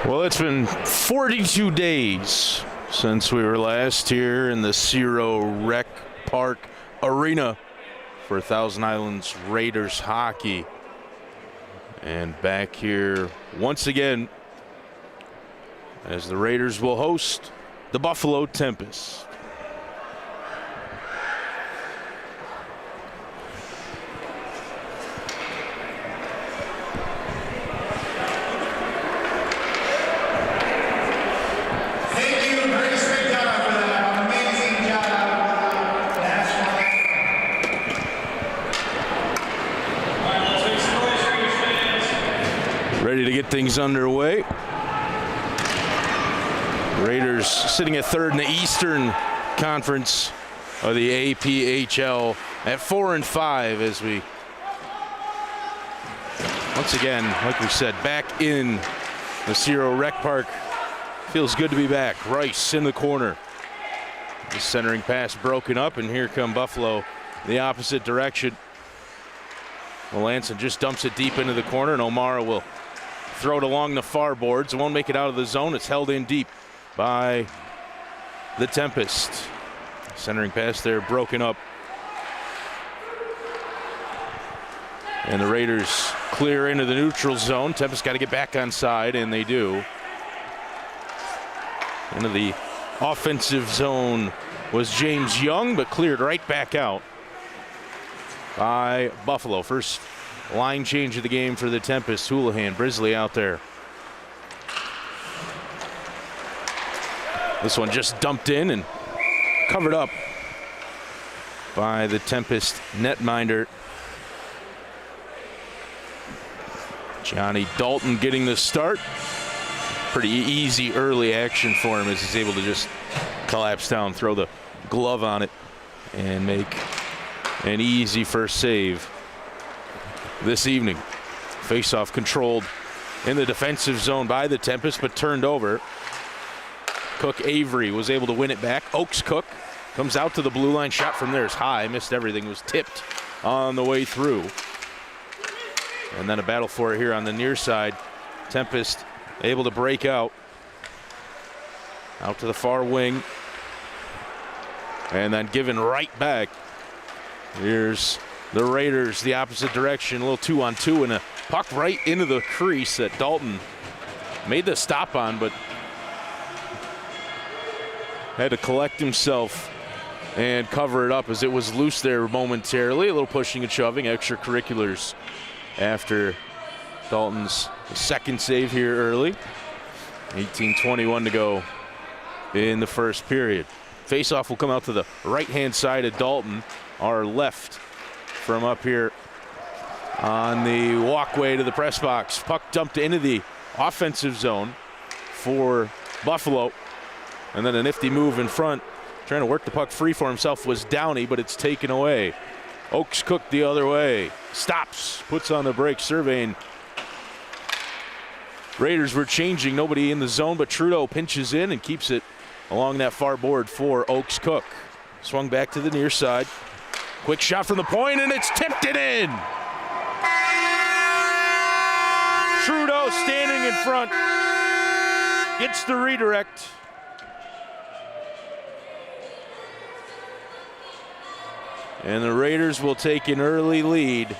Well, it's been 42 days since we were last here in the Cerow Rec Park Arena for Thousand Islands Raiders hockey. And back here once again as the Raiders will host the Buffalo Tempest. Ready to get things underway. Raiders sitting at third in the Eastern Conference of the APHL at 4-5 as we once again, like we said, back in the Cerow Rec Park. Feels good to be back. Rice in the corner. The centering pass broken up, and here come Buffalo the opposite direction. Melanson just dumps it deep into the corner, and O'Mara will throw it along the far boards. It won't make it out of the zone. It's held in deep by the Tempest. Centering pass there broken up. And the Raiders clear into the neutral zone. Tempest got to get back on side, and they do. Into the offensive zone was James Young, but cleared right back out by Buffalo. First line change of the game for the Tempest. Houlihan, Brisley out there. This one just dumped in and covered up by the Tempest netminder. Johnny Dalton getting the start. Pretty easy early action for him as he's able to just collapse down, throw the glove on it, and make an easy first save this evening. Face-off controlled in the defensive zone by the Tempest, but turned over. Cook Avery was able to win it back. Oaks Cook comes out to the blue line. Shot from there is high, missed everything, was tipped on the way through. And then a battle for it here on the near side. Tempest able to break out. Out to the far wing. And then given right back. Here's the Raiders, the opposite direction. A little 2-on-2 and a puck right into the crease that Dalton made the stop on, but had to collect himself and cover it up as it was loose there momentarily. A little pushing and shoving, extracurriculars after Dalton's The second save here early. 18:21 to go in the first period. Faceoff will come out to the right-hand side of Dalton, our left from up here on the walkway to the press box. Puck dumped into the offensive zone for Buffalo. And then a nifty move in front. Trying to work the puck free for himself was Downey, but it's taken away. Oaks Cook the other way. Stops, puts on the brake, surveying. Raiders were changing, nobody in the zone, but Trudeau pinches in and keeps it along that far board for Oaks Cook. Swung back to the near side. Quick shot from the point, and it's tipped it in. Trudeau standing in front. Gets the redirect. And the Raiders will take an early lead,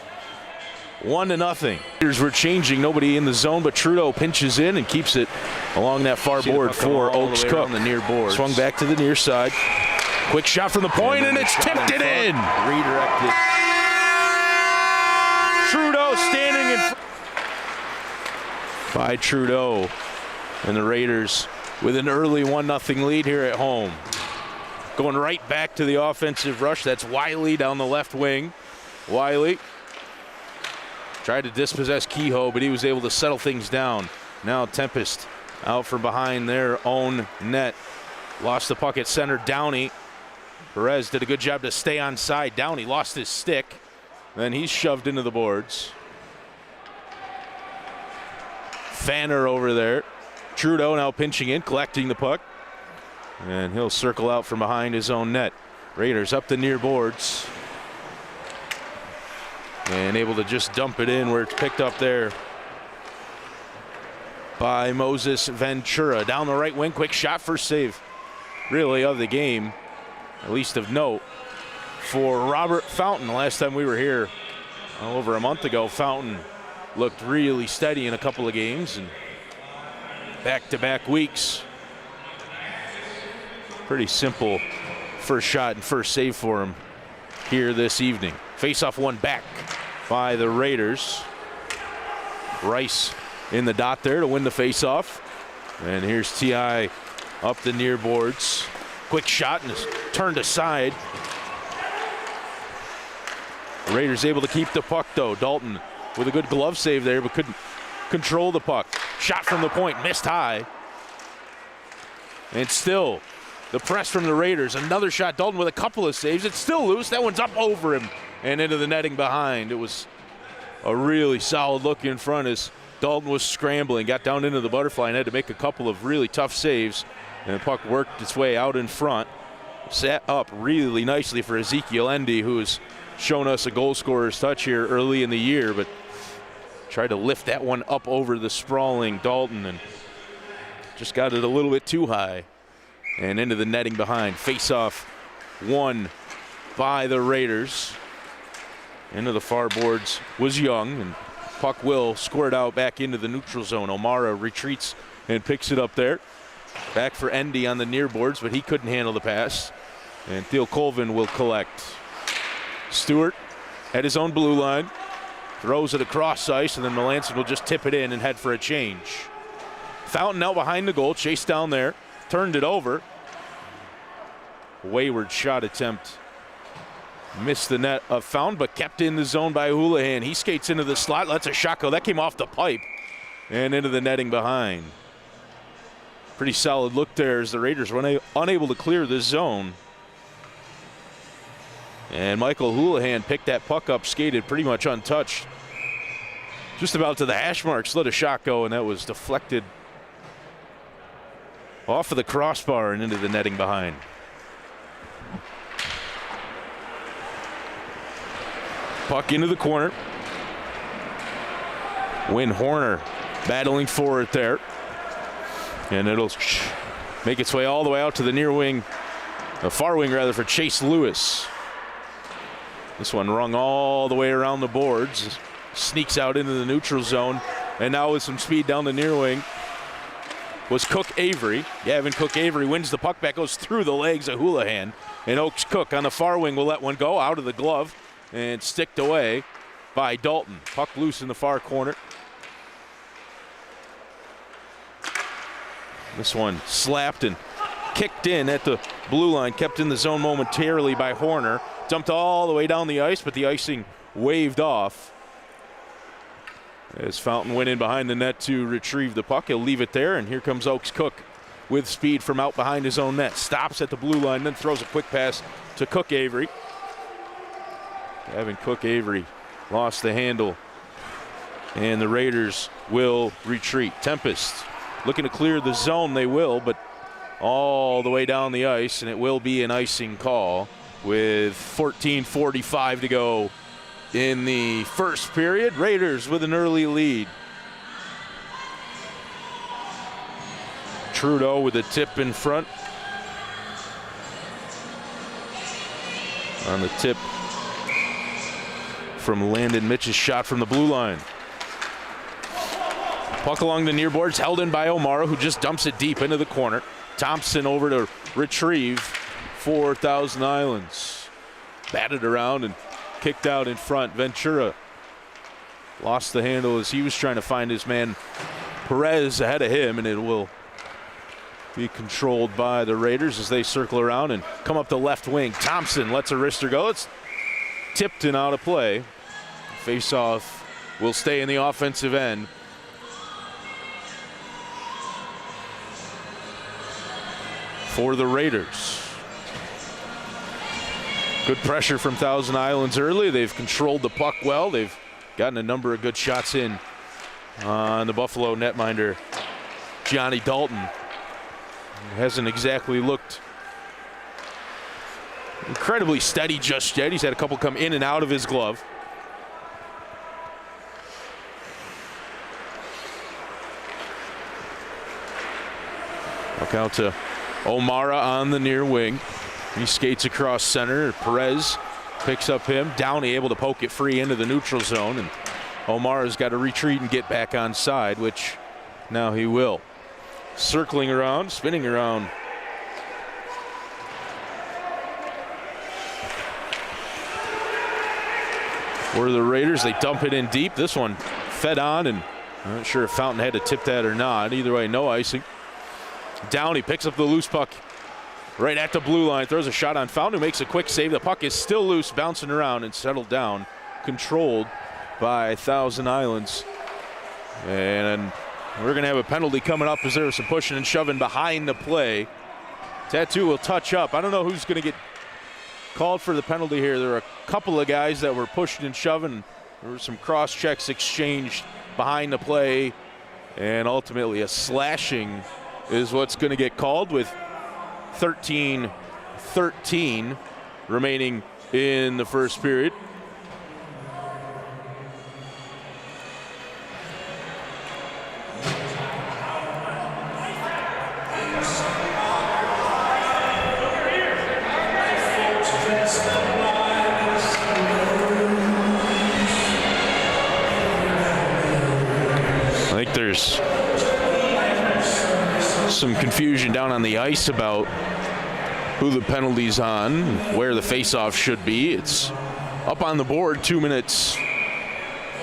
1-0. Raiders were changing, nobody in the zone, but Trudeau pinches in and keeps it along that far board for Oaks Cook. On the near board. Swung back to the near side. Quick shot from the point, and it's tipped it in. Redirected. Trudeau standing in front by Trudeau. And the Raiders with an early 1-0 lead here at home. Going right back to the offensive rush. That's Wiley down the left wing. Wiley tried to dispossess Kehoe, but he was able to settle things down. Now Tempest out from behind their own net. Lost the puck at center. Downey. Perez did a good job to stay on side. Downey lost his stick. Then he's shoved into the boards. Fanner over there. Trudeau now pinching in, collecting the puck. And he'll circle out from behind his own net. Raiders up the near boards. And able to just dump it in where it's picked up there by Moses Ventura. Down the right wing, quick shot, first save really of the game, at least of note, for Robert Fountain. The last time we were here over a month ago, Fountain looked really steady in a couple of games, and back-to-back weeks. Pretty simple first shot and first save for him here this evening. Face-off one back by the Raiders. Rice in the dot there to win the face-off. And here's T.I. up the near boards. Quick shot and is turned aside. The Raiders able to keep the puck though. Dalton with a good glove save there, but couldn't control the puck. Shot from the point, missed high. And still the press from the Raiders. Another shot, Dalton with a couple of saves. It's still loose. That one's up over him and into the netting behind. It was a really solid look in front as Dalton was scrambling, got down into the butterfly and had to make a couple of really tough saves. And the puck worked its way out in front. Sat up really nicely for Ezekiel Endy, who has shown us a goal scorer's touch here early in the year, but tried to lift that one up over the sprawling Dalton and just got it a little bit too high and into the netting behind. Face-off won by the Raiders. Into the far boards was Young, and puck will score it out back into the neutral zone. O'Mara retreats and picks it up there. Back for Endy on the near boards, but he couldn't handle the pass. And Theo Colvin will collect. Stewart at his own blue line. Throws it across ice, and then Melanson will just tip it in and head for a change. Fountain out behind the goal, chased down there, turned it over. Wayward shot attempt. Missed the net of Fountain, but kept in the zone by Houlihan. He skates into the slot, lets a shot go. That came off the pipe and into the netting behind. Pretty solid look there as the Raiders were unable to clear this zone. And Michael Houlihan picked that puck up, skated pretty much untouched. Just about to the hash marks, let a shot go, and that was deflected off of the crossbar and into the netting behind. Puck into the corner. Win Horner battling for it there. And it'll make its way all the way out to the near wing, the far wing rather, for Chase Lewis. This one rung all the way around the boards. Sneaks out into the neutral zone. And now with some speed down the near wing was Cook Avery. Gavin Cook Avery wins the puck back, goes through the legs of Houlihan. And Oaks Cook on the far wing will let one go out of the glove and sticked away by Dalton. Puck loose in the far corner. This one slapped and kicked in at the blue line, kept in the zone momentarily by Horner. Dumped all the way down the ice, but the icing waved off. As Fountain went in behind the net to retrieve the puck, he'll leave it there, and here comes Oaks Cook with speed from out behind his own net. Stops at the blue line, then throws a quick pass to Cook Avery. Gavin Cook Avery lost the handle, and the Raiders will retreat. Tempest looking to clear the zone. They will, but all the way down the ice, and it will be an icing call with 14:45 to go in the first period. Raiders with an early lead. Trudeau with a tip in front. On the tip from Landon Mitch's shot from the blue line. Puck along the near boards, held in by O'Mara, who just dumps it deep into the corner. Thompson over to retrieve for Thousand Islands. Batted around and kicked out in front. Ventura lost the handle as he was trying to find his man Perez ahead of him, and it will be controlled by the Raiders as they circle around and come up the left wing. Thompson lets a wrister go. It's tipped and out of play. Face-off will stay in the offensive end. For the Raiders. Good pressure from Thousand Islands early. They've controlled the puck well. They've gotten a number of good shots in on the Buffalo netminder, Johnny Dalton. Hasn't exactly looked incredibly steady just yet. He's had a couple come in and out of his glove. Look out to O'Mara on the near wing. He skates across center. Perez picks up him. Downey able to poke it free into the neutral zone, and O'Mara's got to retreat and get back on side, which now he will. Circling around, spinning around. For the Raiders, they dump it in deep. This one fed on, and I'm not sure if Fountain had to tip that or not. Either way, no icing. Downey picks up the loose puck right at the blue line, throws a shot on Fountain, who makes a quick save. The puck is still loose, bouncing around and settled down, controlled by Thousand Islands. And we're going to have a penalty coming up as there's some pushing and shoving behind the play. Tattoo will touch up. I don't know who's going to get called for the penalty here. There are a couple of guys that were pushed and shoving. There were some cross checks exchanged behind the play, and ultimately a slashing is what's going to get called with 13-13 remaining in the first period. I think there's some confusion down on the ice about who the penalty's on, where the face-off should be. It's up on the board, 2 minutes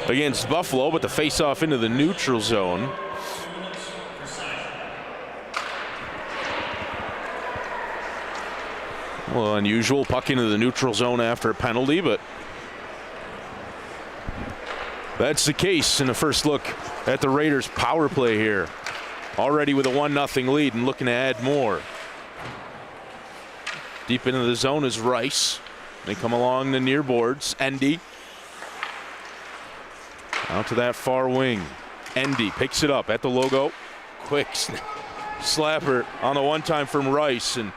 against Buffalo, but the face-off into the neutral zone. Well, unusual, puck into the neutral zone after a penalty, but that's the case in the first look at the Raiders' power play here. Already with a 1-0 lead and looking to add more. Deep into the zone is Rice. They come along the near boards. Endy out to that far wing. Endy picks it up at the logo. Quick slapper on the one-time from Rice, and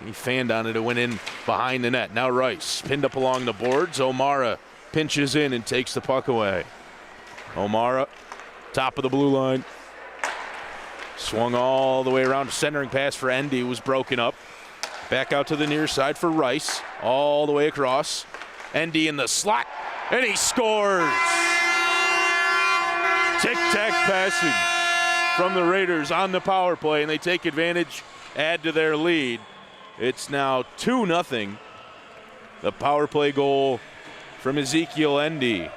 he fanned on it. It went in behind the net. Now Rice pinned up along the boards. O'Mara pinches in and takes the puck away. O'Mara, top of the blue line. Swung all the way around. Centering pass for Endy was broken up. Back out to the near side for Rice. All the way across. Endy in the slot, and he scores! Tic-tac passing from the Raiders on the power play, and they take advantage, add to their lead. It's now 2-0. The power play goal from Ezekiel Endy.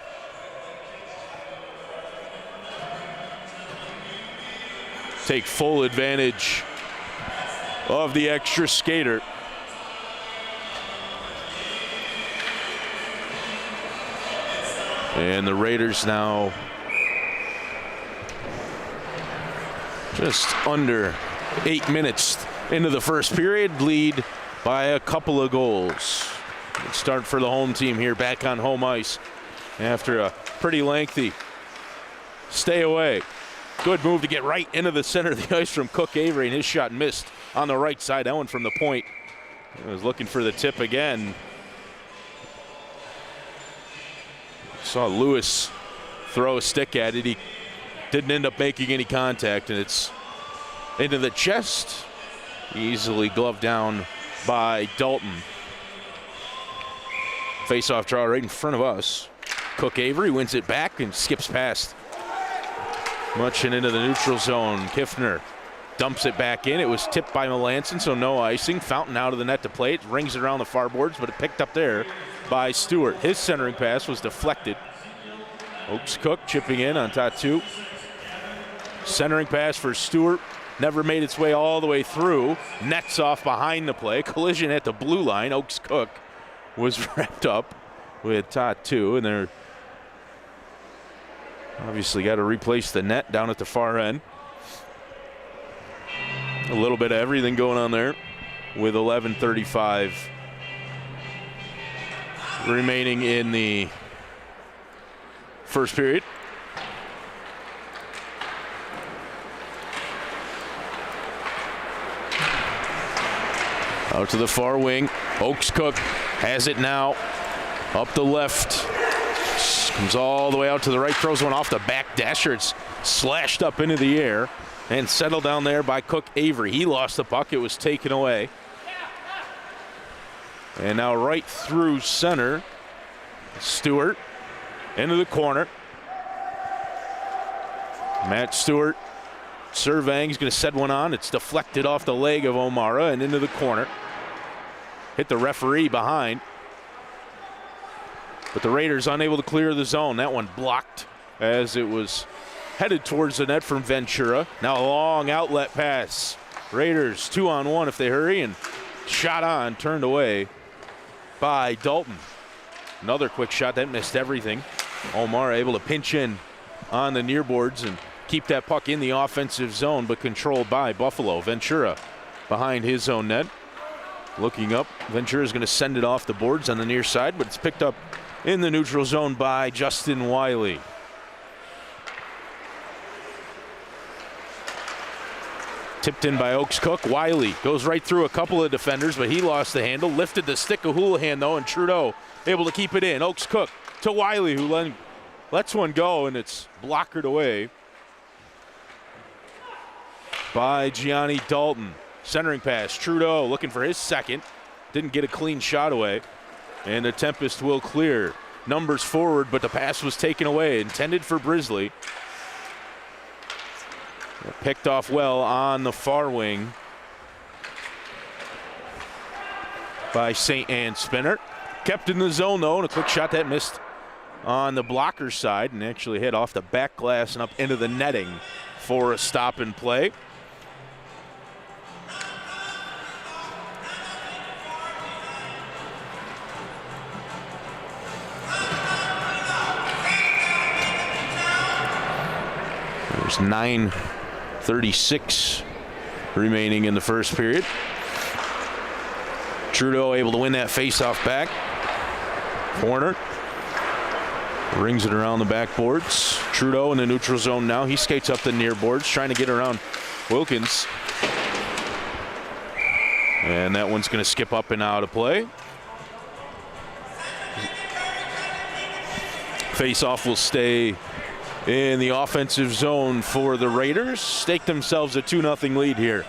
take full advantage of the extra skater. And the Raiders now just under 8 minutes into the first period, lead by a couple of goals. Good start for the home team here, back on home ice after a pretty lengthy stay away. Good move to get right into the center of the ice from Cook Avery, and his shot missed on the right side. That one from the point. He was looking for the tip again. Saw Lewis throw a stick at it. He didn't end up making any contact, and it's into the chest. Easily gloved down by Dalton. Face-off draw right in front of us. Cook Avery wins it back and skips past. Much and into the neutral zone. Kiffner dumps it back in. It was tipped by Melanson, so no icing. Fountain out of the net to play it. Rings it around the far boards, but it picked up there by Stewart. His centering pass was deflected. Oaks Cook chipping in on Tatu. Centering pass for Stewart. Never made its way all the way through. Nets off behind the play. Collision at the blue line. Oaks Cook was wrapped up with Tatu, and they're obviously got to replace the net down at the far end. A little bit of everything going on there with 11:35 remaining in the first period. Out to the far wing. Oaks Cook has it now. Up the left. Comes all the way out to the right. Throws one off the back dasher. It's slashed up into the air and settled down there by Cook Avery. He lost the puck. It was taken away. And now right through center. Stewart into the corner. Matt Stewart surveying. He's going to set one on. It's deflected off the leg of O'Mara and into the corner. Hit the referee behind. But the Raiders unable to clear the zone. That one blocked as it was headed towards the net from Ventura. Now a long outlet pass. Raiders 2-on-1 if they hurry, and shot on, turned away by Dalton. Another quick shot that missed everything. O'Mara able to pinch in on the near boards and keep that puck in the offensive zone, but controlled by Buffalo. Ventura behind his own net. Looking up, Ventura's going to send it off the boards on the near side, but it's picked up in the neutral zone by Justin Wiley. Tipped in by Oaks Cook. Wiley goes right through a couple of defenders, but he lost the handle. Lifted the stick of Houlihan, though, and Trudeau able to keep it in. Oaks Cook to Wiley, who lets one go, and it's blockered away by Gianni Dalton. Centering pass. Trudeau looking for his second. Didn't get a clean shot away. And the Tempest will clear. Numbers forward, but the pass was taken away. Intended for Brisley. Picked off well on the far wing by St. Anne Spinner. Kept in the zone, though, and a quick shot that missed on the blocker side and actually hit off the back glass and up into the netting for a stop and play. There's 9:36 remaining in the first period. Trudeau able to win that face-off back. Corner. Rings it around the backboards. Trudeau in the neutral zone now. He skates up the near boards, trying to get around Wilkins. And that one's going to skip up and out of play. Face-off will stay in the offensive zone for the Raiders. Stake themselves a 2-0 lead here.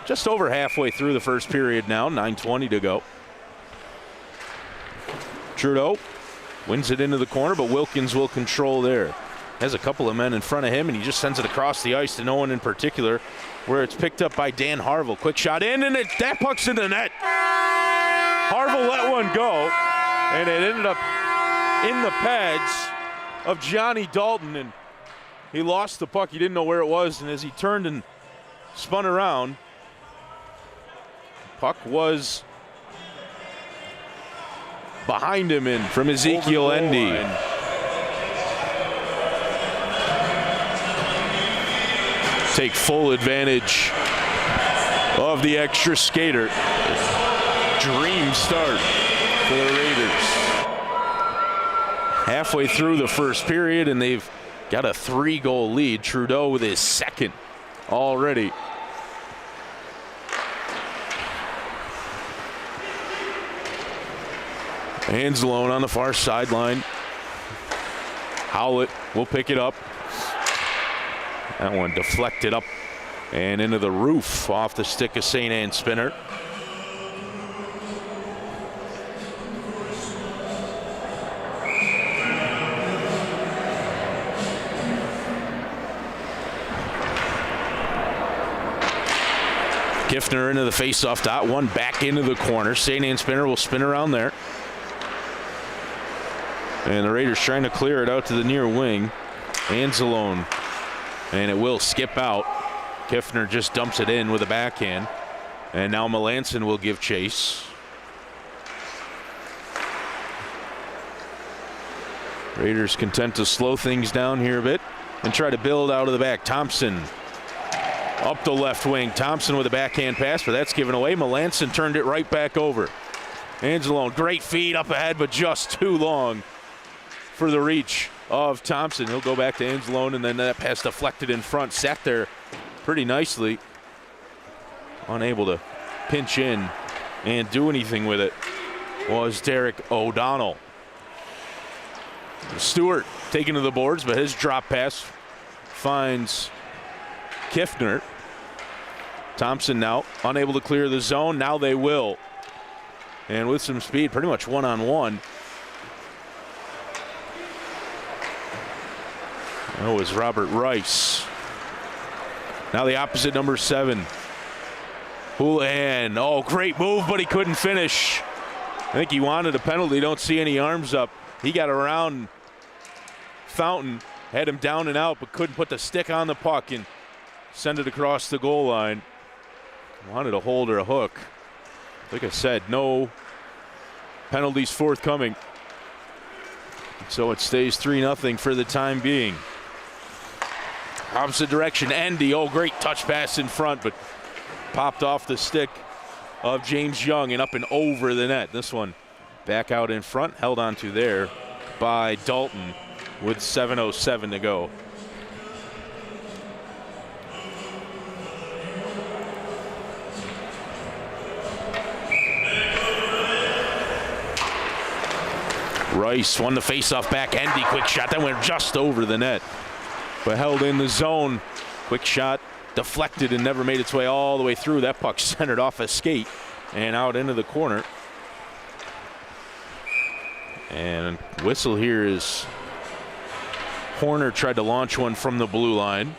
Just over halfway through the first period now, 9:20 to go. Trudeau wins it into the corner, but Wilkins will control there. Has a couple of men in front of him, and he just sends it across the ice to no one in particular, where it's picked up by Dan Harville. Quick shot in, and that puck's in the net. Harville let one go, and it ended up in the pads of Johnny Dalton, and he lost the puck. He didn't know where it was, and as he turned and spun around. Puck was behind him in from Ezekiel Endy. Take full advantage of the extra skater. Dream start for the Raiders. Halfway through the first period, and they've got a 3-goal lead. Trudeau with his second already. Anzalone on the far sideline. Howlett will pick it up. That one deflected up and into the roof off the stick of St. Anne Spinner. Kiffner into the faceoff dot, one back into the corner. St. Anne Spinner will spin around there. And the Raiders trying to clear it out to the near wing. Anzalone. And it will skip out. Kiffner just dumps it in with a backhand. And now Melanson will give chase. Raiders content to slow things down here a bit and try to build out of the back. Thompson up the left wing. Thompson with a backhand pass, but that's given away. Melanson turned it right back over. Anzalone, great feed up ahead, but just too long for the reach of Thompson. He'll go back to Anzalone, and then that pass deflected in front. Sat there pretty nicely. Unable to pinch in and do anything with it was Derek O'Donnell. Stewart taken to the boards, but his drop pass finds Kiffner. Thompson now unable to clear the zone. Now they will. And with some speed, pretty much one-on-one. That was Robert Rice. Now the opposite, number 7. Houlihan. Oh, great move, but he couldn't finish. I think he wanted a penalty. Don't see any arms up. He got around Fountain, had him down and out, but couldn't put the stick on the puck and send it across the goal line. Wanted a hold or a hook. Like I said, no penalties forthcoming. So it stays 3-0 for the time being. Opposite direction, Endy. Oh, great touch pass in front, but popped off the stick of James Young and up and over the net. This one back out in front, held onto there by Dalton with 7:07 to go. Rice won the faceoff back. Endy, quick shot. That went just over the net, but held in the zone. Quick shot, deflected and never made its way all the way through. That puck centered off a skate and out into the corner. And whistle here is Horner tried to launch one from the blue line.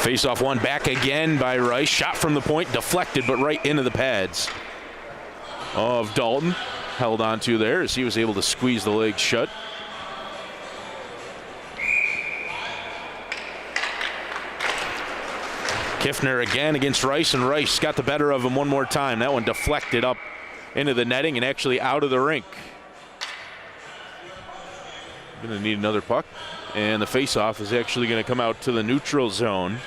Face-off one back again by Rice. Shot from the point, deflected, but right into the pads of Dalton. Held on to there as he was able to squeeze the legs shut. Kiffner again against Rice, and Rice got the better of him one more time. That one deflected up into the netting and actually out of the rink. Going to need another puck, and the face-off is actually going to come out to the neutral zone.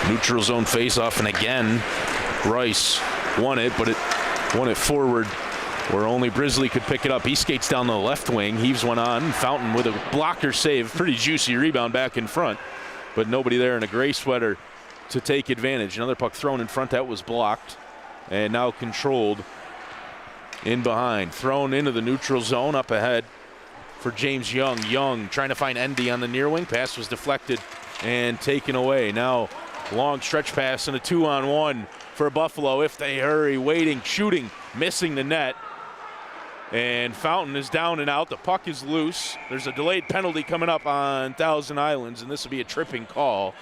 Neutral zone face-off, and again, Rice won it, but it won it forward where only Brisley could pick it up. He skates down the left wing, heaves one on. Fountain with a blocker save. Pretty juicy rebound back in front, but nobody there in a gray sweater to take advantage. Another puck thrown in front that was blocked, and now controlled in behind. Thrown into the neutral zone up ahead for James Young. Young trying to find Endy on the near wing. Pass was deflected and taken away. Now long stretch pass and a 2-on-1 for Buffalo if they hurry, waiting, shooting, missing the net. And Fountain is down and out. The puck is loose. There's a delayed penalty coming up on Thousand Islands, and this will be a tripping call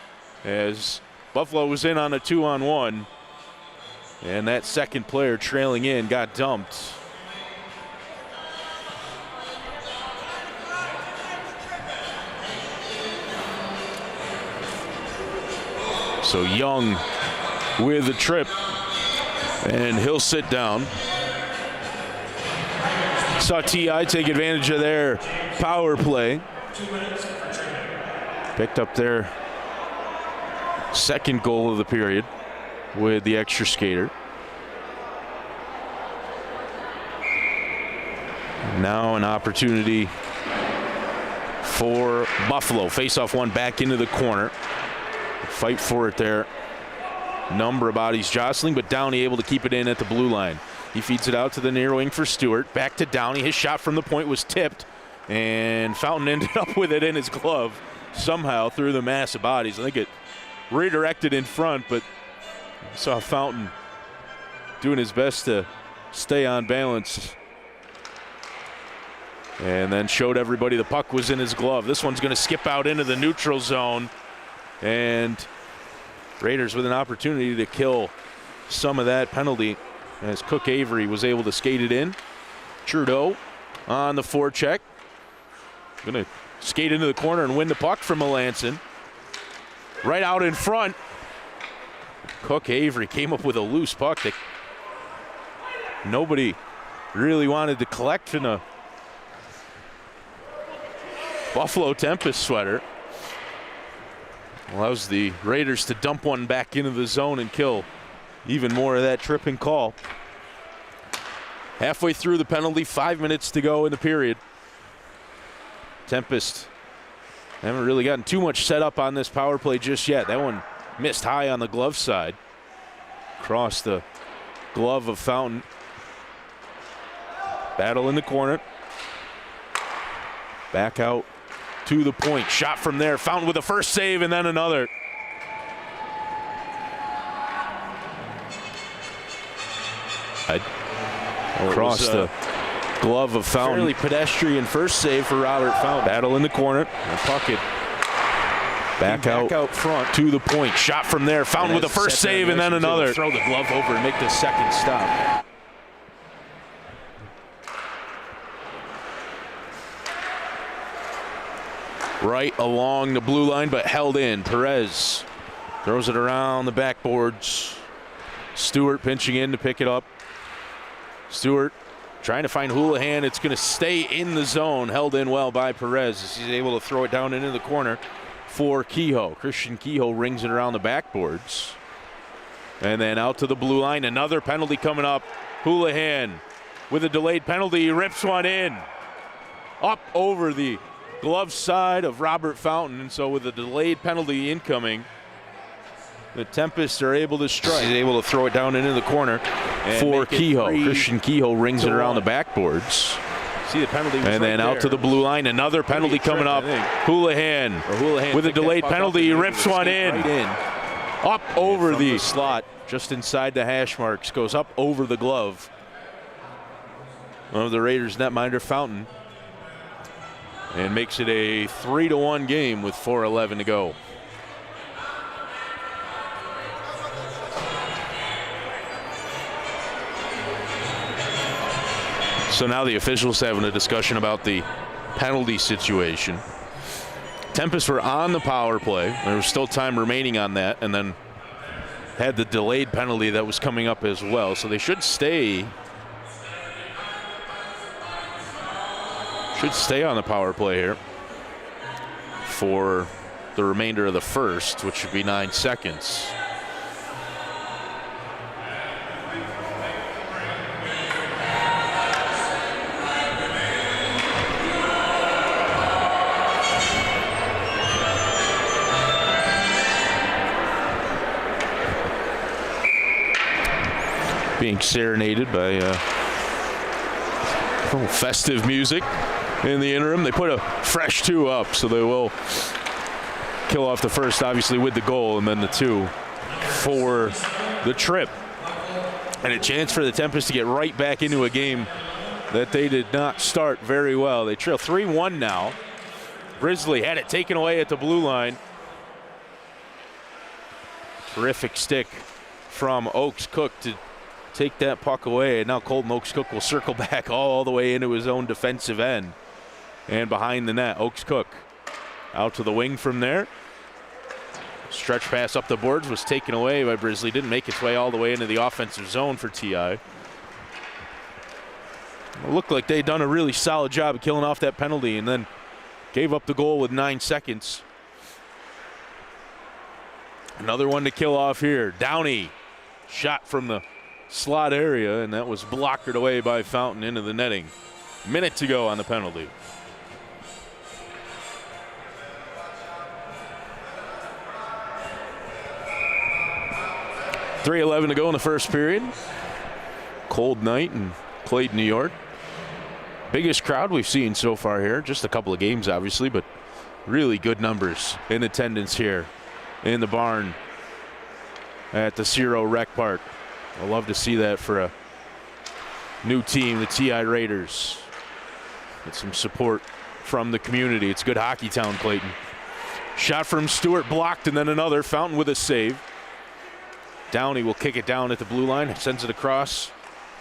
as Buffalo was in on a 2-on-1. And that second player trailing in got dumped. So Young with the trip, and he'll sit down. Saw TI take advantage of their power play. Picked up their second goal of the period with the extra skater. Now an opportunity for Buffalo. Face-off one back into the corner. Fight for it there. Number of bodies jostling, but Downey able to keep it in at the blue line. He feeds it out to the near wing for Stewart. Back to Downey. His shot from the point was tipped, and Fountain ended up with it in his glove somehow through the mass of bodies. I think it redirected in front, but saw Fountain doing his best to stay on balance. And then showed everybody the puck was in his glove. This one's going to skip out into the neutral zone. And Raiders with an opportunity to kill some of that penalty as Cook Avery was able to skate it in. Trudeau on the forecheck. Going to skate into the corner and win the puck from Melanson. Right out in front. Cook Avery came up with a loose puck that nobody really wanted to collect in a Buffalo Tempest sweater. Allows the Raiders to dump one back into the zone and kill even more of that tripping call. Halfway through the penalty, 5 minutes to go in the period. Tempest haven't really gotten too much set up on this power play just yet. That one missed high on the glove side. Across the glove of Fountain. Battle in the corner. Back out to the point. Shot from there. Fountain with the first save and then another. Across the glove of Fountain. Fairly pedestrian first save for Robert Fountain. Battle in the corner. And puck it back out front to the point. Shot from there. Fountain with the first save and then another. Throw the glove over and make the second stop. Right along the blue line, but held in. Perez throws it around the backboards. Stewart pinching in to pick it up. Stewart trying to find Houlihan. It's going to stay in the zone. Held in well by Perez as he's able to throw it down into the corner for Kehoe. Christian Kehoe rings it around the backboards. And then out to the blue line. Another penalty coming up. Houlihan with a delayed penalty. He rips one in. Up over the glove side of Robert Fountain. And so with a delayed penalty incoming, the Tempests are able to strike. He's able to throw it down into the corner for Kehoe. Christian Kehoe rings it around the backboards. See the penalty. And then out to the blue line. Another penalty coming up. Houlihan with a delayed penalty. He rips one in. Up over the slot, just inside the hash marks. Goes up over the glove of the Raiders netminder Fountain. And makes it a 3-1 game with 4:11 to go. So now the officials having a discussion about the penalty situation. Tempest were on the power play. There was still time remaining on that, and then had the delayed penalty that was coming up as well. So they should stay. Should stay on the power play here for the remainder of the first, which should be 9 seconds. Being serenaded by festive music. In the interim, they put a fresh 2 up, so they will kill off the first, obviously, with the goal, and then the 2 for the trip. And a chance for the Tempest to get right back into a game that they did not start very well. They trail 3-1 now. Grizzly had it taken away at the blue line. Terrific stick from Oaks Cook to take that puck away. And now Colton Oaks Cook will circle back all the way into his own defensive end. And behind the net, Oaks Cook out to the wing from there. Stretch pass up the boards was taken away by Grizzly. Didn't make its way all the way into the offensive zone for TI. It looked like they'd done a really solid job of killing off that penalty and then gave up the goal with 9 seconds. Another one to kill off here. Downey shot from the slot area, and that was blocked away by Fountain into the netting. Minute to go on the penalty. .3:11 to go in the first period. Cold night in Clayton, New York. Biggest crowd we've seen so far here. Just a couple of games, obviously, but really good numbers in attendance here in the barn at the Cerow Rec Park. I love to see that for a new team, the TI Raiders. Get some support from the community. It's good hockey town, Clayton. Shot from Stewart blocked, and then another. Fountain with a save. Downey will kick it down at the blue line, sends it across,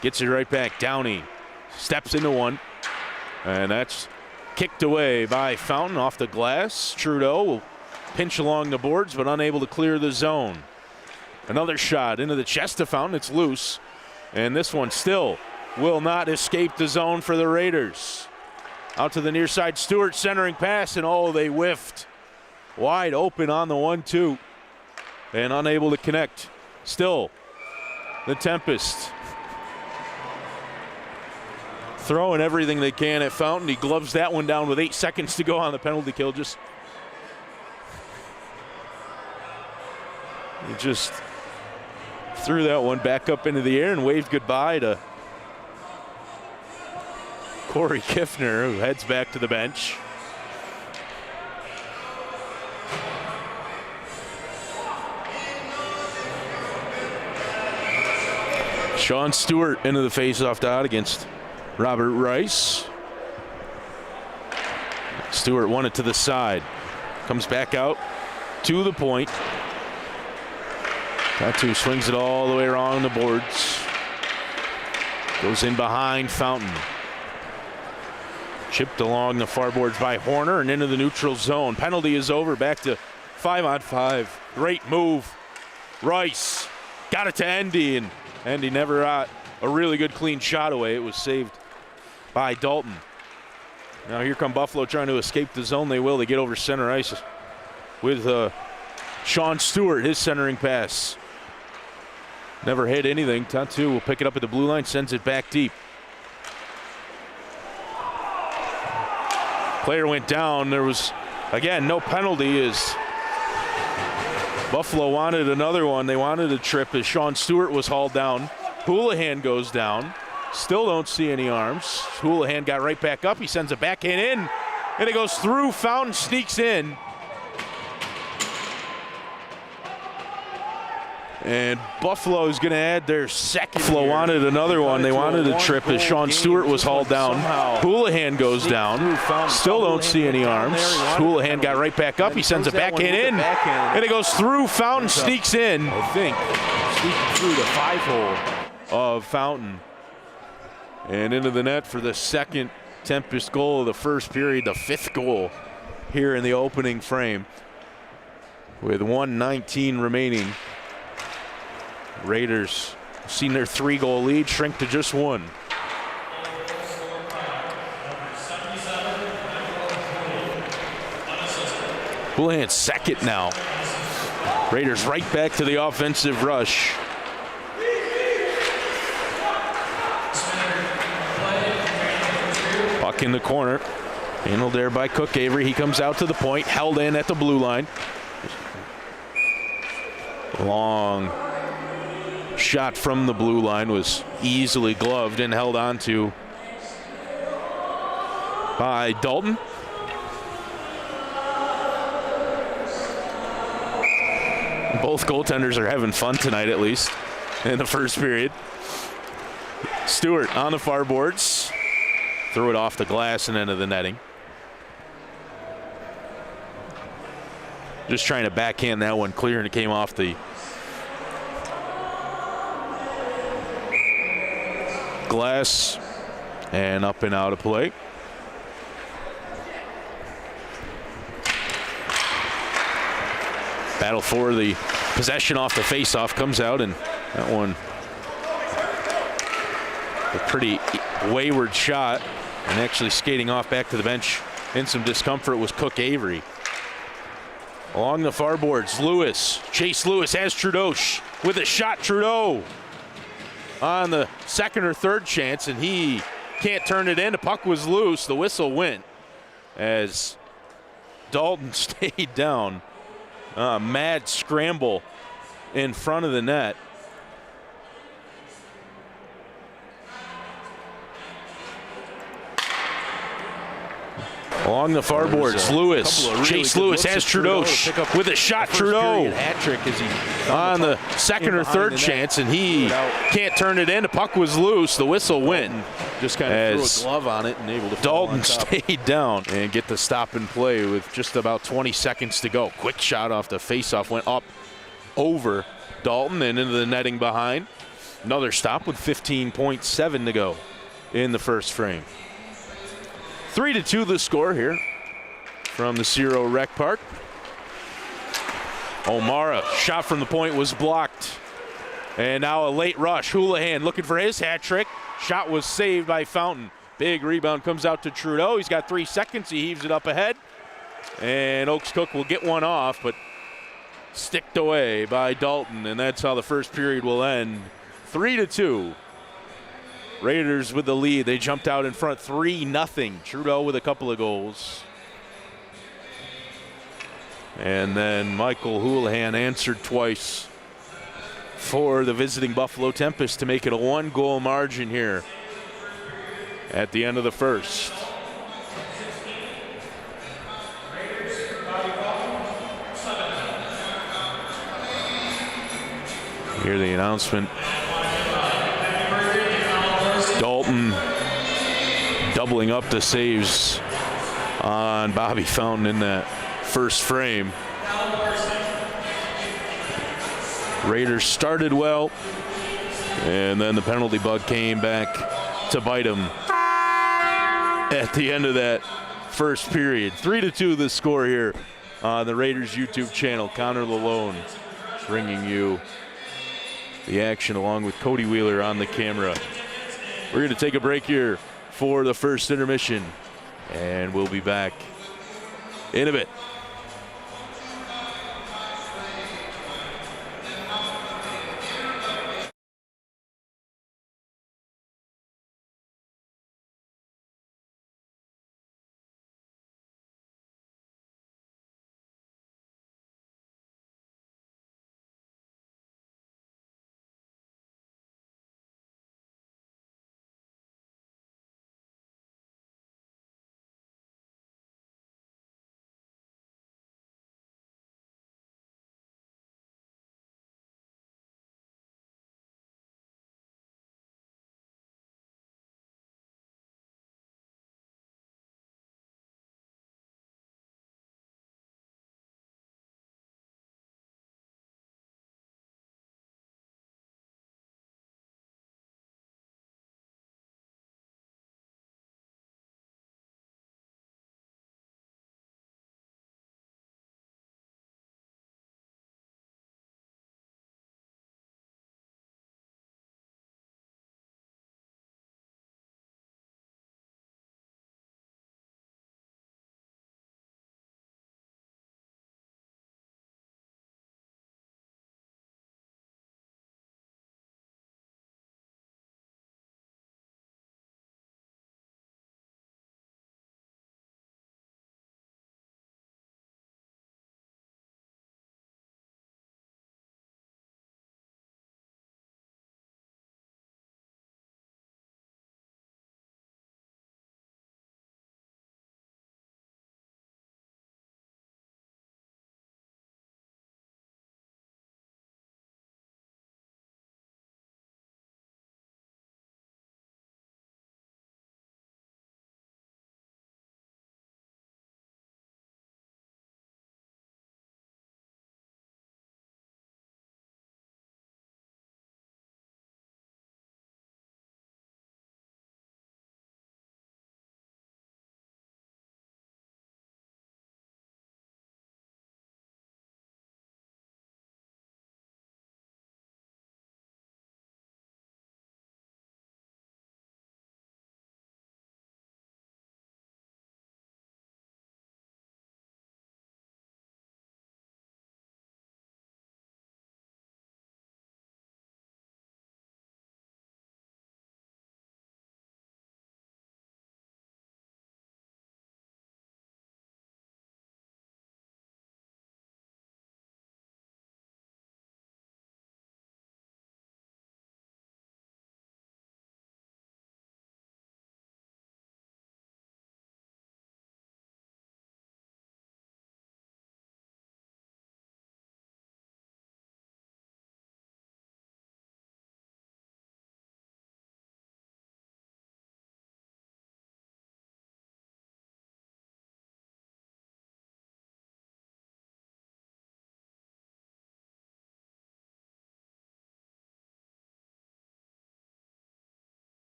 gets it right back. Downey steps into one, and that's kicked away by Fountain off the glass. Trudeau will pinch along the boards, but unable to clear the zone. Another shot into the chest of Fountain. It's loose, and this one still will not escape the zone for the Raiders. Out to the near side, Stewart centering pass, and oh, they whiffed. Wide open on the 1-2, and unable to connect. Still, the Tempest throwing everything they can at Fountain. He gloves that one down with 8 seconds to go on the penalty kill. He just threw that one back up into the air and waved goodbye to Corey Kiffner, who heads back to the bench. Sean Stewart into the faceoff dot against Robert Rice. Stewart won it to the side. Comes back out to the point. Tattoo swings it all the way around the boards. Goes in behind Fountain. Chipped along the far boards by Horner and into the neutral zone. Penalty is over. Back to 5-on-5. Great move. Rice got it to Endy, and Endy never got a really good clean shot away. It was saved by Dalton. Now here come Buffalo trying to escape the zone. They will. They get over center ice with Sean Stewart, his centering pass. Never hit anything. Tattoo will pick it up at the blue line, sends it back deep. Player went down. There was, again, no penalty as Buffalo wanted another one. They wanted a trip as Sean Stewart was hauled down. Houlihan goes down. Still don't see any arms. Houlihan got right back up. He sends a backhand in, and it goes through. Fountain sneaks in. And Buffalo is going to add their second. Buffalo wanted another one. They wanted a trip as Sean Stewart was hauled down. Houlihan goes down. Still don't see any arms. Houlihan got right back up. He sends a backhand in, and it goes through. Fountain sneaks in. I think sneaking through the 5-hole of Fountain. And into the net for the second Tempest goal of the first period, the 5th goal here in the opening frame. With 1:19 remaining. Raiders seen their 3-goal lead shrink to just 1. Houlihan's second now. Raiders right back to the offensive rush. Puck in the corner. Handled there by Cook Avery. He comes out to the point, held in at the blue line. Long shot from the blue line was easily gloved and held on to by Dalton. Both goaltenders are having fun tonight, at least. in the first period. Stewart on the far boards. Threw it off the glass and into the netting. Just trying to backhand that one clear, and it came off the glass and up and out of play. Battle for the possession off the face-off comes out, and that one a pretty wayward shot, and actually skating off back to the bench in some discomfort was Cook Avery. Along the far boards, Lewis. Chase Lewis has Trudeau with a shot. Trudeau on the second or third chance, and he can't turn it in. The puck was loose. The whistle went as Dalton stayed down. Mad scramble in front of the net. Along the far boards, Lewis. Chase Lewis has Trudeau with a shot. Trudeau hat-trick as he on the second or third chance, and he can't turn it in. The puck was loose. The whistle went. Just kind of threw a glove on it and able to Dalton stayed down and get the stop and play with just about 20 seconds to go. Quick shot off the faceoff, went up over Dalton and into the netting behind. Another stop with 15.7 to go in the first frame. 3-2 the score here from the Cerow Rec Park. O'Mara, shot from the point was blocked. And now a late rush. Houlihan looking for his hat trick. Shot was saved by Fountain. Big rebound comes out to Trudeau. He's got 3 seconds. He heaves it up ahead. And Oaks Cook will get one off, but sticked away by Dalton. And that's how the first period will end. 3-2. Raiders with the lead. They jumped out in front 3-0. Trudeau with a couple of goals. And then Michael Houlihan answered twice for the visiting Buffalo Tempest to make it a 1-goal margin here at the end of the first. Hear the announcement. Dalton doubling up the saves on Bobby Fountain in that first frame. Raiders started well, and then the penalty bug came back to bite them at the end of that first period. 3-2 the score here on the Raiders YouTube channel. Connor Lalone bringing you the action along with Cody Wheeler on the camera. We're going to take a break here for the first intermission, and we'll be back in a bit.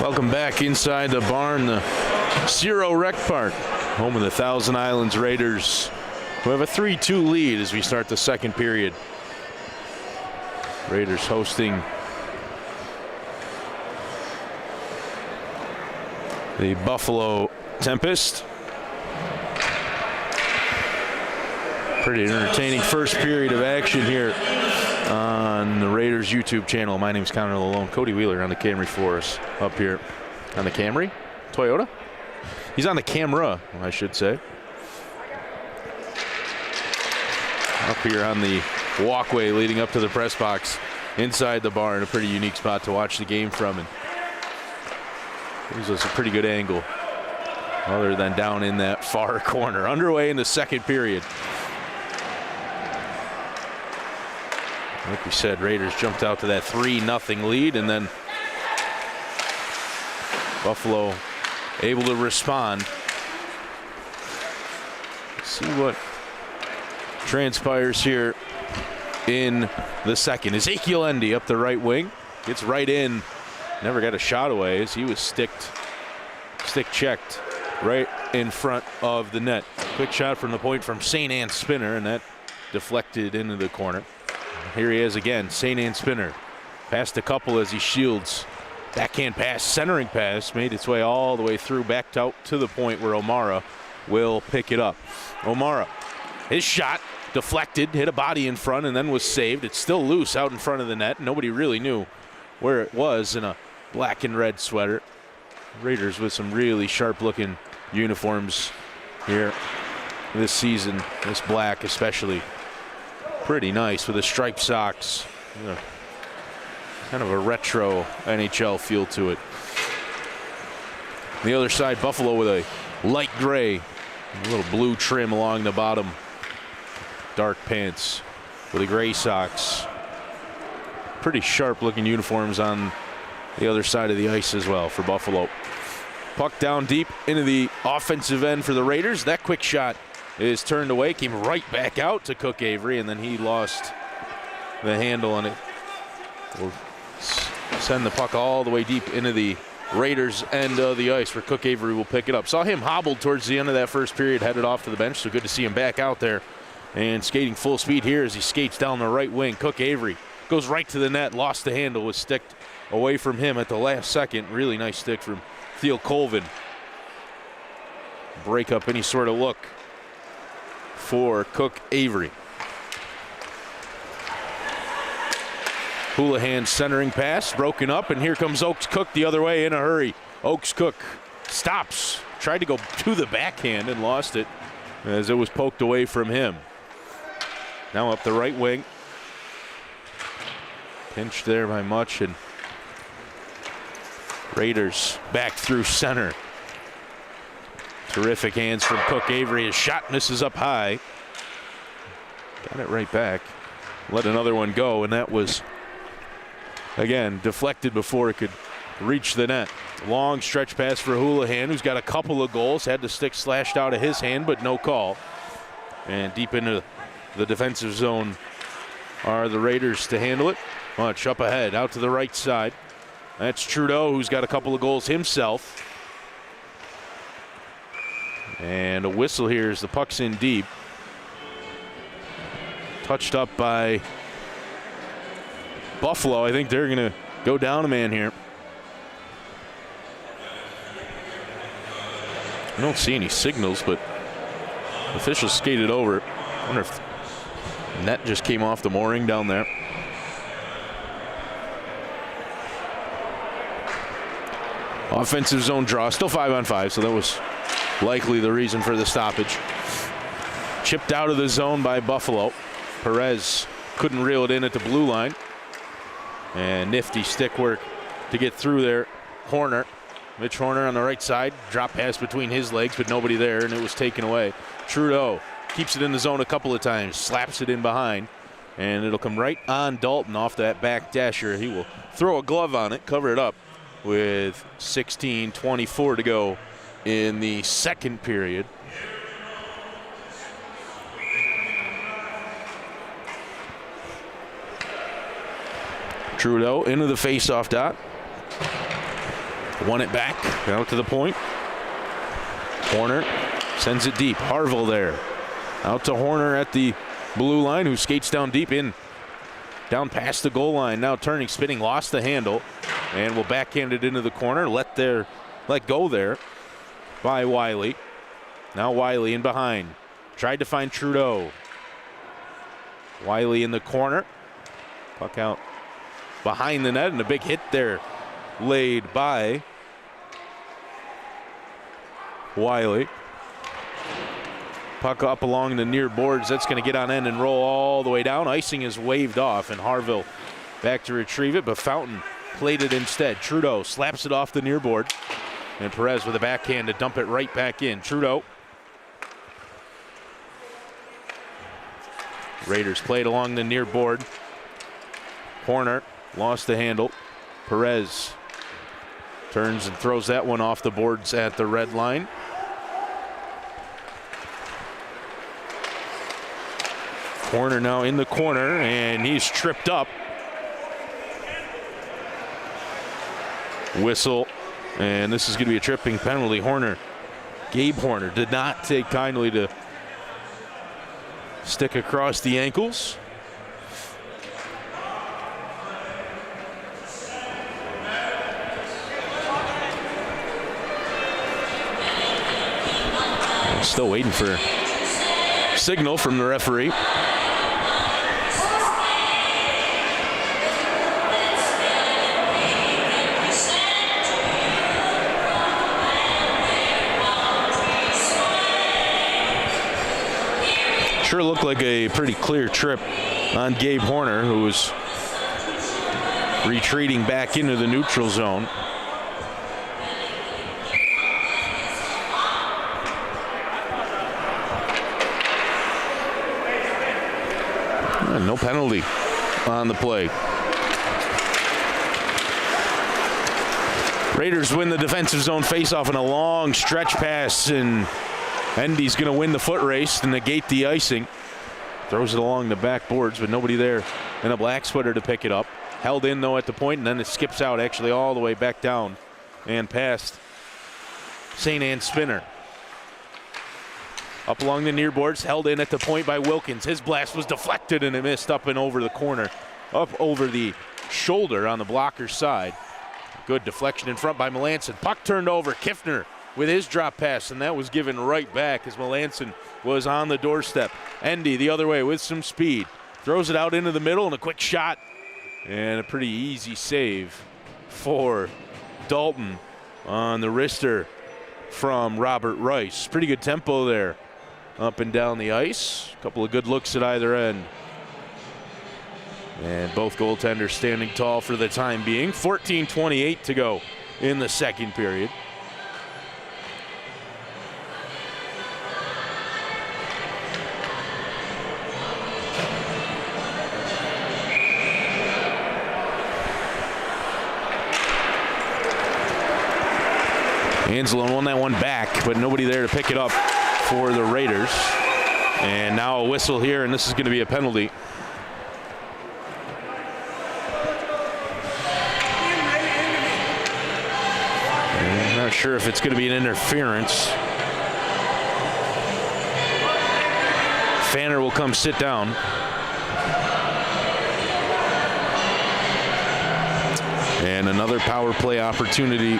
Welcome back inside the barn, the Cerow Rec Park, home of the Thousand Islands Raiders, who have a 3-2 lead as we start the second period. Raiders hosting the Buffalo Tempest. Pretty entertaining first period of action here on the Raiders YouTube channel. My name is Connor Lalone. Cody Wheeler on the Camry for us up here on the Camry? Toyota? He's on the camera, I should say. Up here on the walkway leading up to the press box inside the barn. A pretty unique spot to watch the game from, and gives us a pretty good angle other than down in that far corner. Underway in the second period. Like we said, Raiders jumped out to that 3-0 lead, and then Buffalo able to respond. Let's see what transpires here in the second. Ezekiel Endy up the right wing, gets right in, never got a shot away as he was stick checked right in front of the net. Quick shot from the point from St. Anne Spinner, and that deflected into the corner. Here he is again, St. Anne Spinner. Passed a couple as he shields. Backhand pass, centering pass, made its way all the way through, backed out to the point where O'Mara will pick it up. O'Mara, his shot deflected, hit a body in front, and then was saved. It's still loose out in front of the net. Nobody really knew where it was in a black and red sweater. Raiders with some really sharp-looking uniforms here this season, this black especially. Pretty nice with the striped socks. Yeah. Kind of a retro NHL feel to it. On the other side, Buffalo with a light gray, a little blue trim along the bottom. Dark pants with the gray socks. Pretty sharp looking uniforms on the other side of the ice as well for Buffalo. Puck down deep into the offensive end for the Raiders. That quick shot is turned away, came right back out to Cook Avery, and then he lost the handle on it. Will send the puck all the way deep into the Raiders' end of the ice where Cook Avery will pick it up. Saw him hobbled towards the end of that first period, headed off to the bench, so good to see him back out there and skating full speed here as he skates down the right wing. Cook Avery goes right to the net, lost the handle, was sticked away from him at the last second. Really nice stick from Theo Colvin. Break up any sort of look for Cook Avery. Houlihan centering pass, broken up, and here comes Oaks Cook the other way in a hurry. Oaks Cook stops, tried to go to the backhand and lost it as it was poked away from him. Now up the right wing. Pinched there by Much, and Raiders back through center. Terrific hands from Cook Avery. His shot misses up high. Got it right back. Let another one go, and that was, again, deflected before it could reach the net. Long stretch pass for Houlihan, who's got a couple of goals. Had the stick slashed out of his hand, but no call. And deep into the defensive zone are the Raiders to handle it. Much up ahead, out to the right side. That's Trudeau, who's got a couple of goals himself. And a whistle here as the puck's in deep. Touched up by Buffalo. I think they're going to go down a man here. I don't see any signals, but officials skated over. I wonder if the net just came off the mooring down there. Offensive zone draw, still 5-on-5, so that was likely the reason for the stoppage. Chipped out of the zone by Buffalo. Perez couldn't reel it in at the blue line. And nifty stick work to get through there. Horner, Mitch Horner on the right side. Drop pass between his legs, but nobody there, and it was taken away. Trudeau keeps it in the zone a couple of times, slaps it in behind, and it'll come right on Dalton off that back dasher. He will throw a glove on it, cover it up with 16:24 to go in the second period. Trudeau into the face-off dot. Won it back, out to the point. Horner sends it deep. Harville there. Out to Horner at the blue line, who skates down deep in. Down past the goal line, now turning, spinning, lost the handle, and will backhand it into the corner. Let go there by Wiley. Now Wiley in behind. Tried to find Trudeau. Wiley in the corner. Puck out behind the net, and a big hit there laid by Wiley. Puck up along the near boards. That's going to get on end and roll all the way down. Icing is waved off, and Harville back to retrieve it, but Fountain played it instead. Trudeau slaps it off the near board, and Perez with a backhand to dump it right back in. Trudeau. Raiders played along the near board. Horner lost the handle. Perez turns and throws that one off the boards at the red line. Horner now in the corner, and he's tripped up. Whistle, and this is going to be a tripping penalty. Gabe Horner did not take kindly to stick across the ankles. Still waiting for a signal from the referee. Sure looked like a pretty clear trip on Gabe Horner, who was retreating back into the neutral zone. No penalty on the play. Raiders win the defensive zone faceoff in a long stretch pass, and Endy's going to win the foot race to negate the icing. Throws it along the backboards, but nobody there and a black sweater to pick it up. Held in, though, at the point, and then it skips out actually all the way back down and past St. Anne's Spinner. Up along the near boards, held in at the point by Wilkins. His blast was deflected, and it missed up and over the corner. Up over the shoulder on the blocker's side. Good deflection in front by Melanson. Puck turned over. Kiffner with his drop pass, and that was given right back as Melanson was on the doorstep. Endy the other way with some speed. Throws it out into the middle, and a quick shot. And a pretty easy save for Dalton on the wrister from Robert Rice. Pretty good tempo there up and down the ice. A couple of good looks at either end. And both goaltenders standing tall for the time being. 14:28 to go in the second period. Anzalone won that one back, but nobody there to pick it up for the Raiders. And now a whistle here, and this is going to be a penalty. I'm not sure if it's going to be an interference. Fanner will come sit down. And another power play opportunity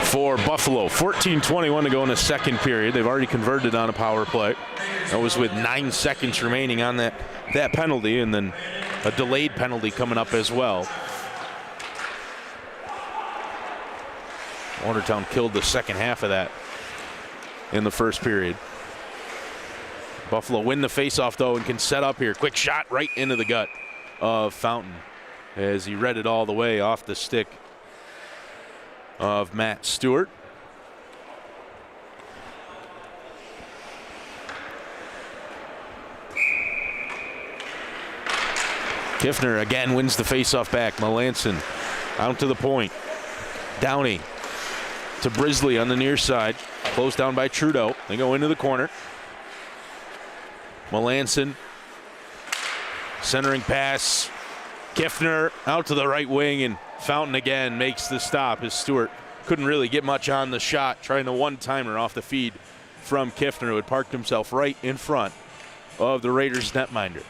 for Buffalo. 14:21 to go in the second period. They've already converted on a power play. That was with 9 seconds remaining on that penalty, and then a delayed penalty coming up as well. Watertown killed the second half of that in the first period. Buffalo win the faceoff, though, and can set up here. Quick shot right into the gut of Fountain as he read it all the way off the stick of Matt Stewart. Kiffner again wins the faceoff back. Melanson out to the point. Downey to Brisley on the near side. Closed down by Trudeau. They go into the corner. Melanson centering pass. Kiffner out to the right wing, and Fountain again makes the stop as Stewart couldn't really get much on the shot, trying a one-timer off the feed from Kiffner, who had parked himself right in front of the Raiders netminder.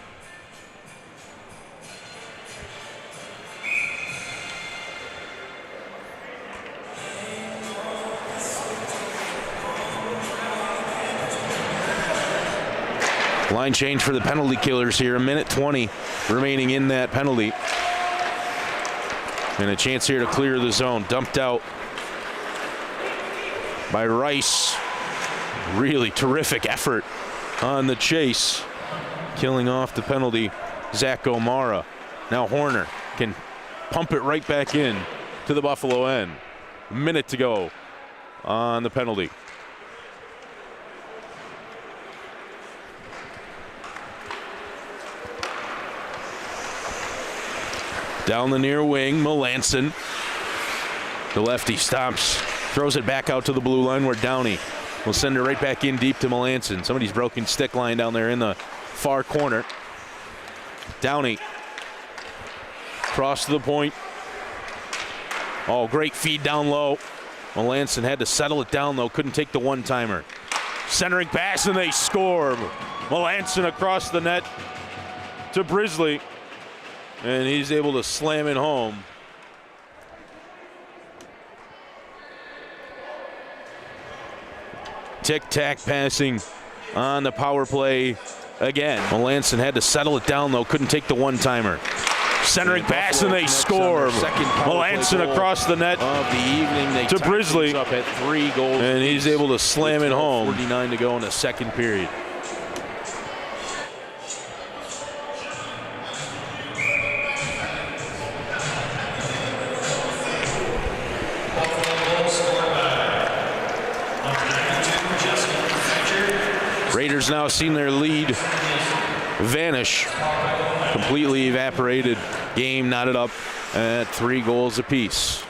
Line change for the penalty killers here. 1:20 remaining in that penalty. And a chance here to clear the zone. Dumped out by Rice. Really terrific effort on the chase. Killing off the penalty, Zach O'Mara. Now Horner can pump it right back in to the Buffalo end. A minute to go on the penalty. Down the near wing, Melanson. The lefty stops, throws it back out to the blue line where Downey will send it right back in deep to Melanson. Somebody's broken stick line down there in the far corner. Downey cross to the point. Oh, great feed down low. Melanson had to settle it down though, couldn't take the one-timer. Centering pass and they score. Melanson across the net to Brisley. And he's able to slam it home. Tic-tac passing on the power play again. Melanson had to settle it down, though. Couldn't take the one-timer. Centering pass, and they score. Melanson across the net of the evening. They to Brisley. Up at 3 goals. And he's able to slam it home. 49 to go in the second period. Raiders now seen their lead vanish. Completely evaporated. Game knotted up at 3 goals apiece.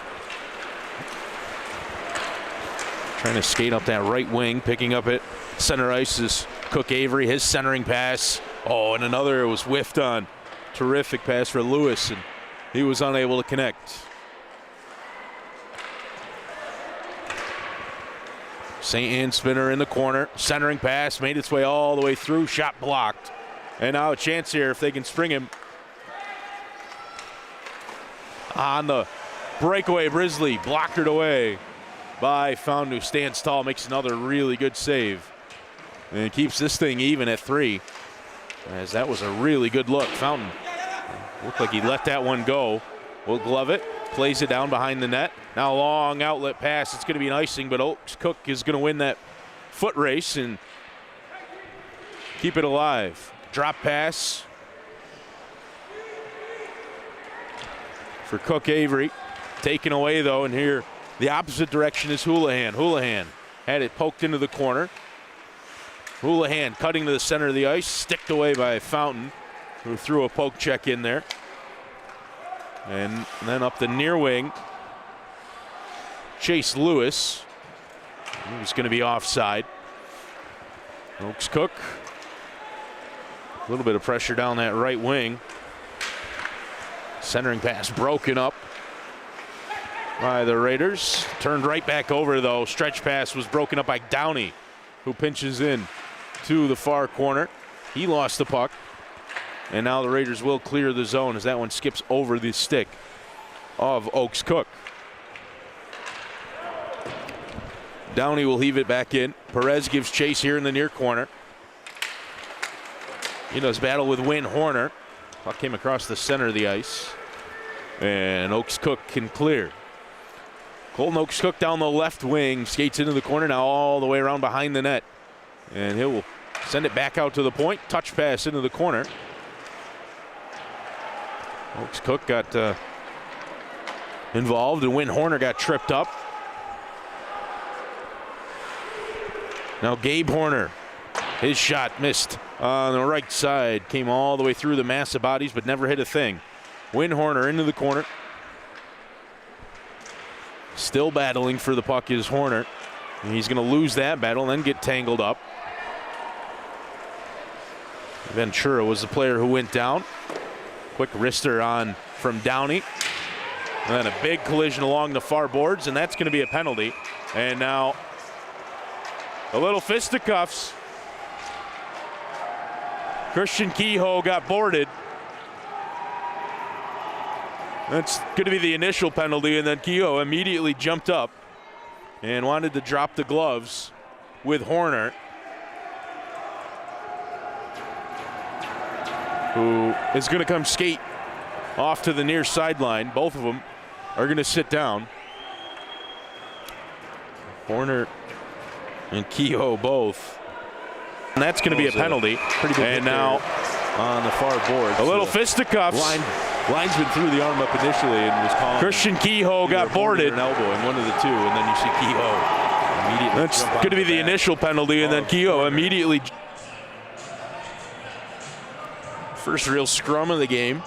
Trying to skate up that right wing, picking up it. Center ice is Cook Avery, his centering pass. Oh, and another was whiffed on. Terrific pass for Lewis, and he was unable to connect. St. Anne Spinner in the corner. Centering pass made its way all the way through. Shot blocked. And now a chance here if they can spring him. On the breakaway, Brisley blocked it away by Fountain, who stands tall, makes another really good save. And keeps this thing even at 3. As that was a really good look. Fountain looked like he let that one go. Will glove it. Plays it down behind the net. Now a long outlet pass. It's going to be an icing, but Oaks Cook is going to win that foot race and keep it alive. Drop pass for Cook Avery. Taken away, though, and here the opposite direction is Houlihan. Houlihan had it poked into the corner. Houlihan cutting to the center of the ice. Sticked away by Fountain, who threw a poke check in there. And then up the near wing, Chase Lewis. He was going to be offside. Oaks Cook. A little bit of pressure down that right wing. Centering pass broken up by the Raiders. Turned right back over, though. Stretch pass was broken up by Downey, who pinches in to the far corner. He lost the puck. And now the Raiders will clear the zone as that one skips over the stick of Oaks Cook. Downey will heave it back in. Perez gives chase here in the near corner. He does battle with Wynn Horner. Puck came across the center of the ice. And Oaks Cook can clear. Colton Oaks Cook down the left wing. Skates into the corner now all the way around behind the net. And he will send it back out to the point. Touch pass into the corner. Oaks Cook got involved, and Wynn Horner got tripped up. Now Gabe Horner, his shot missed on the right side. Came all the way through the mass of bodies, but never hit a thing. Wynn Horner into the corner. Still battling for the puck is Horner. And he's going to lose that battle and then get tangled up. Ventura was the player who went down. Quick wrister on from Downey. And then a big collision along the far boards, and that's going to be a penalty. And now a little fisticuffs. Christian Kehoe got boarded. That's going to be the initial penalty, and then Kehoe immediately jumped up and wanted to drop the gloves with Horner, who is going to come skate off to the near sideline. Both of them are going to sit down. Horner and Kehoe both. And that's going to be a penalty. Pretty good. And now on the far board, a little fisticuffs. Linesman threw the arm up initially and was calling. Christian Kehoe got boarded. An elbow in one of the two, and then you see Kehoe immediately. That's going to be the initial penalty, and then Kehoe immediately. First real scrum of the game.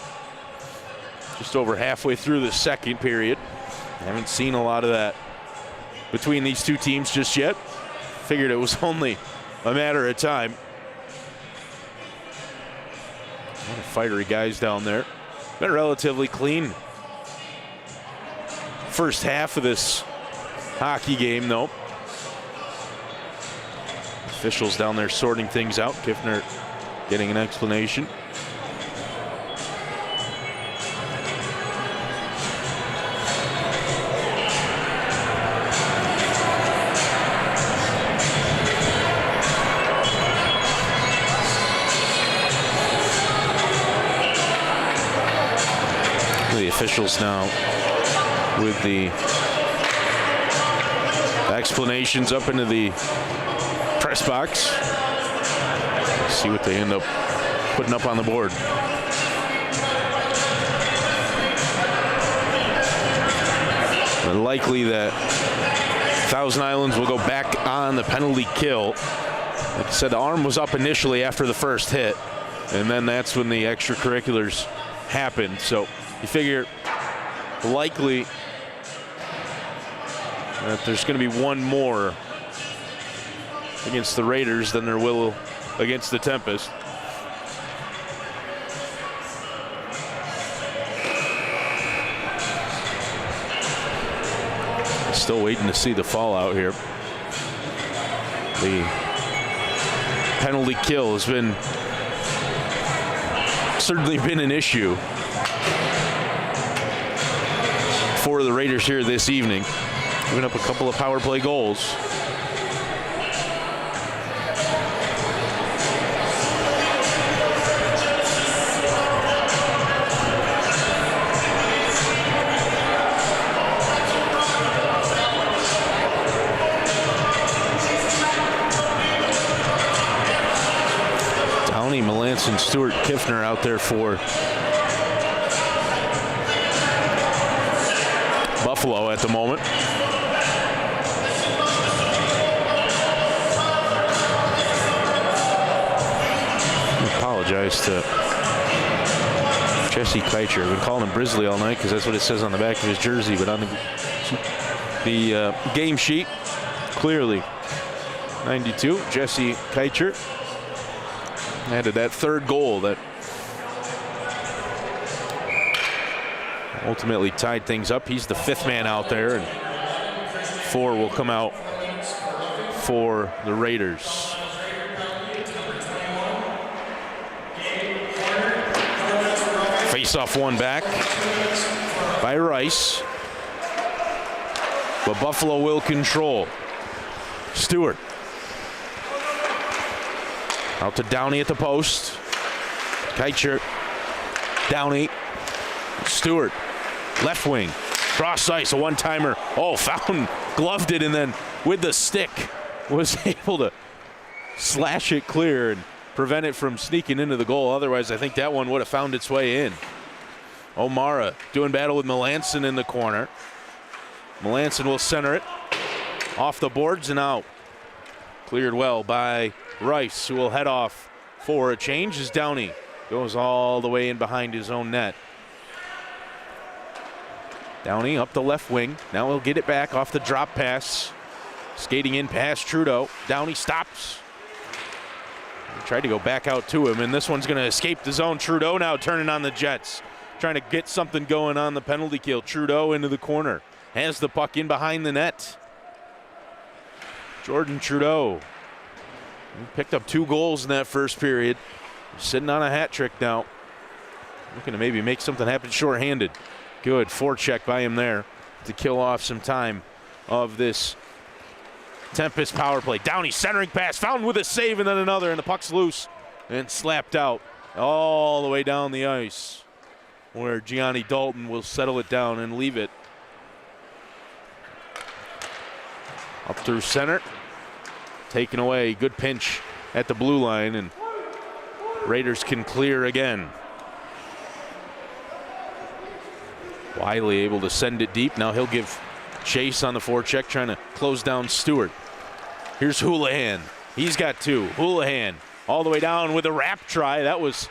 Just over halfway through the second period. Haven't seen a lot of that between these two teams just yet. Figured it was only a matter of time. A lot of fiery guys down there. Been relatively clean first half of this hockey game, though. Officials down there sorting things out. Kiffner getting an explanation. Officials now with the explanations up into the press box. Let's see what they end up putting up on the board. But likely that Thousand Islands will go back on the penalty kill. Like I said, the arm was up initially after the first hit, and then that's when the extracurriculars happened. So you figure likely that there's going to be one more against the Raiders than there will against the Tempest. Still waiting to see the fallout here. The penalty kill has certainly been an issue for the Raiders here this evening. Giving up a couple of power play goals. Downey, Melanson, Stewart, Kiffner out there for Buffalo at the moment. I apologize to Jesse Keicher. I've been calling him Brizzly all night because that's what it says on the back of his jersey, but on the game sheet, clearly 92, Jesse Keicher added that third goal that ultimately tied things up. He's the fifth man out there, and 4 will come out for the Raiders. Face-off one back by Rice, but Buffalo will control. Stewart out to Downey at the post. Keicher, Downey, Stewart. Left wing, cross ice, a one-timer. Oh, Fountain gloved it, and then with the stick was able to slash it clear and prevent it from sneaking into the goal. Otherwise, I think that one would have found its way in. O'Mara doing battle with Melanson in the corner. Melanson will center it off the boards and out. Cleared well by Rice, who will head off for a change as Downey goes all the way in behind his own net. Downey up the left wing. Now he'll get it back off the drop pass. Skating in past Trudeau. Downey stops. He tried to go back out to him, and this one's going to escape the zone. Trudeau now turning on the Jets. trying to get something going on the penalty kill. Trudeau into the corner. Has the puck in behind the net. Jordan Trudeau. He picked up 2 goals in that first period. Sitting on a hat trick now. Looking to maybe make something happen shorthanded. Good forecheck by him there to kill off some time of this Tempest power play. Downey centering pass. Fountain with a save and then another, and the puck's loose and slapped out all the way down the ice, where Gianni Dalton will settle it down and leave it. Up through center. Taken away. Good pinch at the blue line, and Raiders can clear again. Wiley able to send it deep. Now he'll give chase on the forecheck, trying to close down Stewart. Here's Houlihan. He's got 2. Houlihan all the way down with a wrap try. That was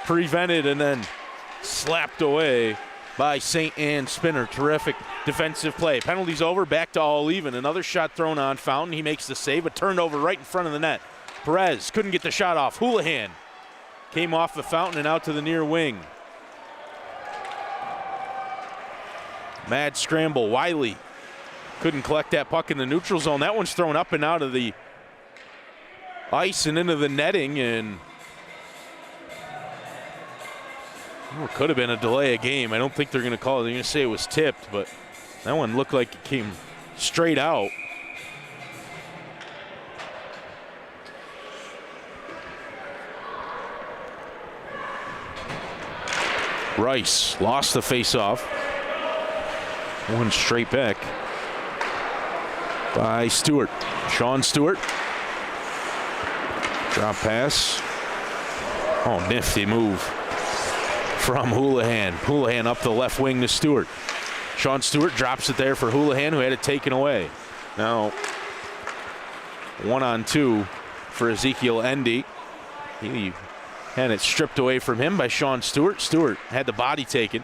prevented and then slapped away by St. Anne Spinner. Terrific defensive play. Penalty's over, back to all even. Another shot thrown on Fountain. He makes the save, a turnover right in front of the net. Perez couldn't get the shot off. Houlihan came off the Fountain and out to the near wing. Mad scramble. Wiley couldn't collect that puck in the neutral zone. That one's thrown up and out of the ice and into the netting, and it could have been a delay of game. I don't think they're going to call it. They're going to say it was tipped, but that one looked like it came straight out. Rice lost the face-off. One straight back by Stewart. Sean Stewart. Drop pass. Oh, nifty move from Houlihan. Houlihan up the left wing to Stewart. Sean Stewart drops it there for Houlihan, who had it taken away. Now, 1-on-2 for Ezekiel Endy. He had it stripped away from him by Sean Stewart. Stewart had the body taken.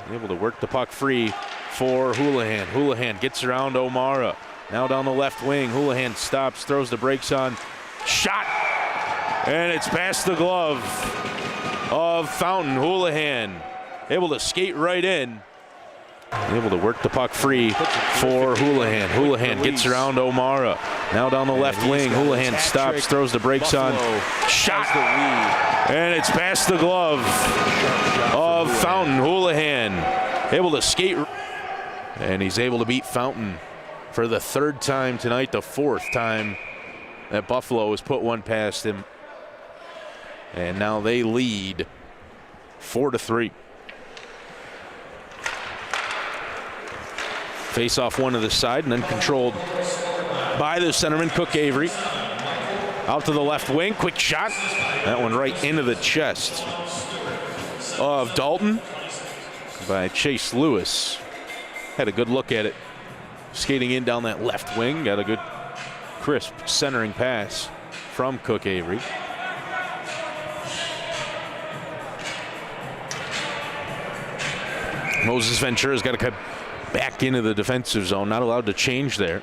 Able to work the puck free for Houlihan. Houlihan gets around O'Mara. Now down the left wing. Houlihan stops, throws the brakes on. Shot! And it's past the glove of Fountain. Houlihan able to skate right in. Able to work the puck free for Houlihan. Houlihan gets around O'Mara. Now down the left wing. Houlihan stops, throws the brakes on. Shot! And it's past the glove of Fountain. Houlihan able to skate. And he's able to beat Fountain for the 3rd time tonight, the 4th time that Buffalo has put one past him. And now they lead 4-3. Face off one to the side and then controlled by the centerman, Cook Avery. Out to the left wing, quick shot. That one right into the chest of Dalton by Chase Lewis. Had a good look at it. Skating in down that left wing, got a good crisp centering pass from Cook Avery. Moses Ventura's got to cut back into the defensive zone, not allowed to change there.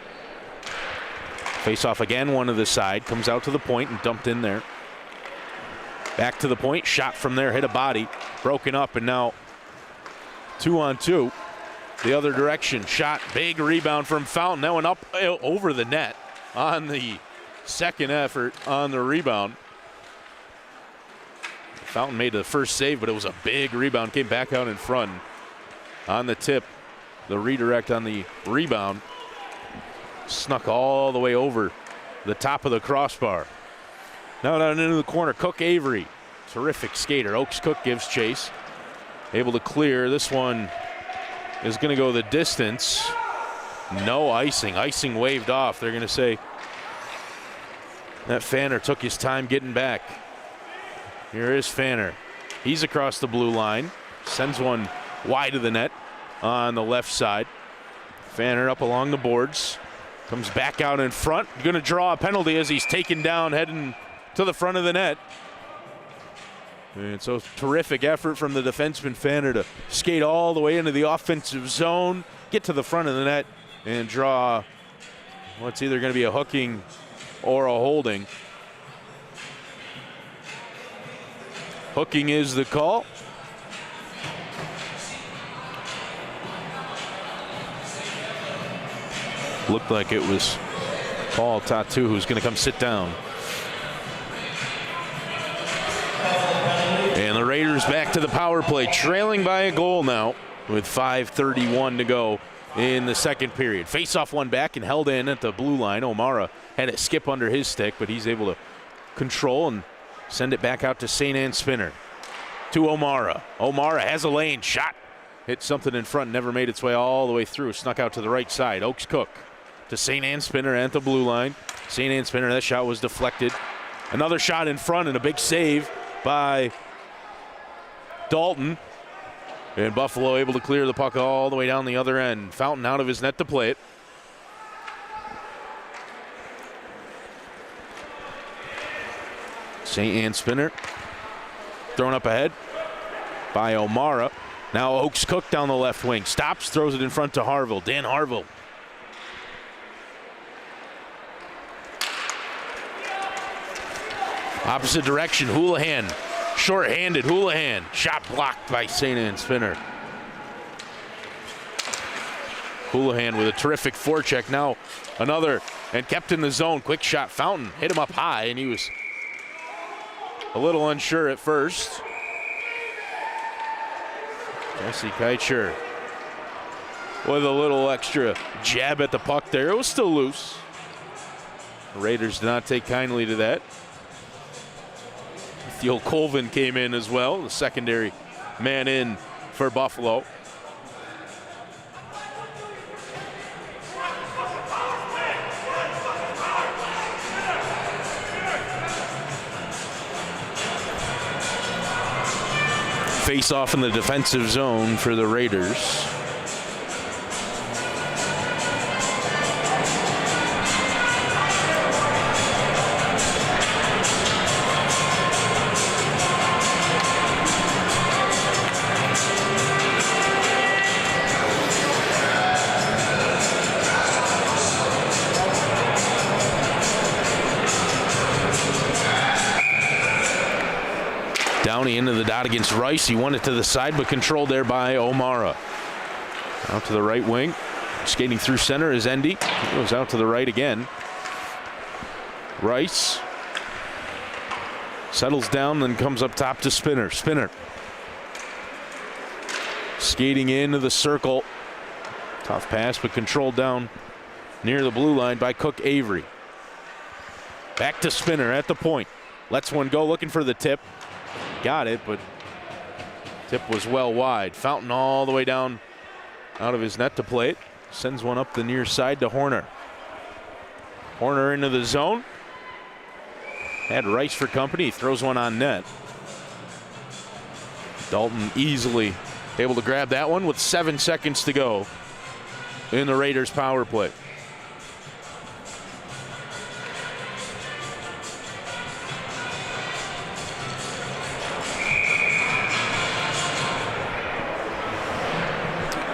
Face off again, one to the side, comes out to the point and dumped in there. Back to the point, shot from there, hit a body, broken up, and now 2-on-2. The other direction, shot, big rebound from Fountain. That went up over the net on the second effort on the rebound. Fountain made the first save, but it was a big rebound, came back out in front. On the tip, the redirect on the rebound snuck all the way over the top of the crossbar. Now down into the corner, Cook Avery. Terrific skater. Oaks Cook gives chase. Able to clear. This one is going to go the distance. No icing. Icing waved off. They're going to say that Fanner took his time getting back. Here is Fanner. He's across the blue line. Sends one wide of the net on the left side. Fanner up along the boards. Comes back out in front. Going to draw a penalty as he's taken down heading to the front of the net. And so terrific effort from the defenseman Fanner to skate all the way into the offensive zone, get to the front of the net, and draw what's either going to be a hooking or a holding. Hooking is the call. Looked like it was Paul Tatu who's going to come sit down. And the Raiders back to the power play, trailing by a goal now with 5:31 to go in the second period. Face-off one back and held in at the blue line. O'Mara had it skip under his stick, but he's able to control and send it back out to St. Anne Spinner. To O'Mara. O'Mara has a lane, shot. Hit something in front, never made its way all the way through. Snuck out to the right side. Oaks Cook to St. Anne Spinner at the blue line. St. Anne Spinner, that shot was deflected. Another shot in front and a big save by Dalton. And Buffalo able to clear the puck all the way down the other end. Fountain out of his net to play it. St. Anne Spinner thrown up ahead by O'Mara. Now Oaks Cook down the left wing. Stops, throws it in front to Harville. Dan Harville. Opposite direction, Houlihan. Short-handed, Houlihan. Shot blocked by St. Anne Spinner. Houlihan with a terrific forecheck. Now another, and kept in the zone. Quick shot, Fountain. Hit him up high, and he was a little unsure at first. Jesse Keicher with a little extra jab at the puck there. It was still loose. The Raiders did not take kindly to that. Theo Colvin came in as well, the secondary man in for Buffalo. Face off in the defensive zone for the Raiders. Downey into the dot against Rice. He won it to the side, but controlled there by O'Mara. Out to the right wing. Skating through center is Endy. He goes out to the right again. Rice settles down, then comes up top to Spinner. Spinner skating into the circle. Tough pass, but controlled down near the blue line by Cook Avery. Back to Spinner at the point. Lets one go, looking for the tip. Got it, but tip was well wide. Fountain all the way down out of his net to play it. Sends one up the near side to Horner. Horner into the zone. Had Rice for company. He throws one on net. Dalton easily able to grab that one with 7 seconds to go in the Raiders power play.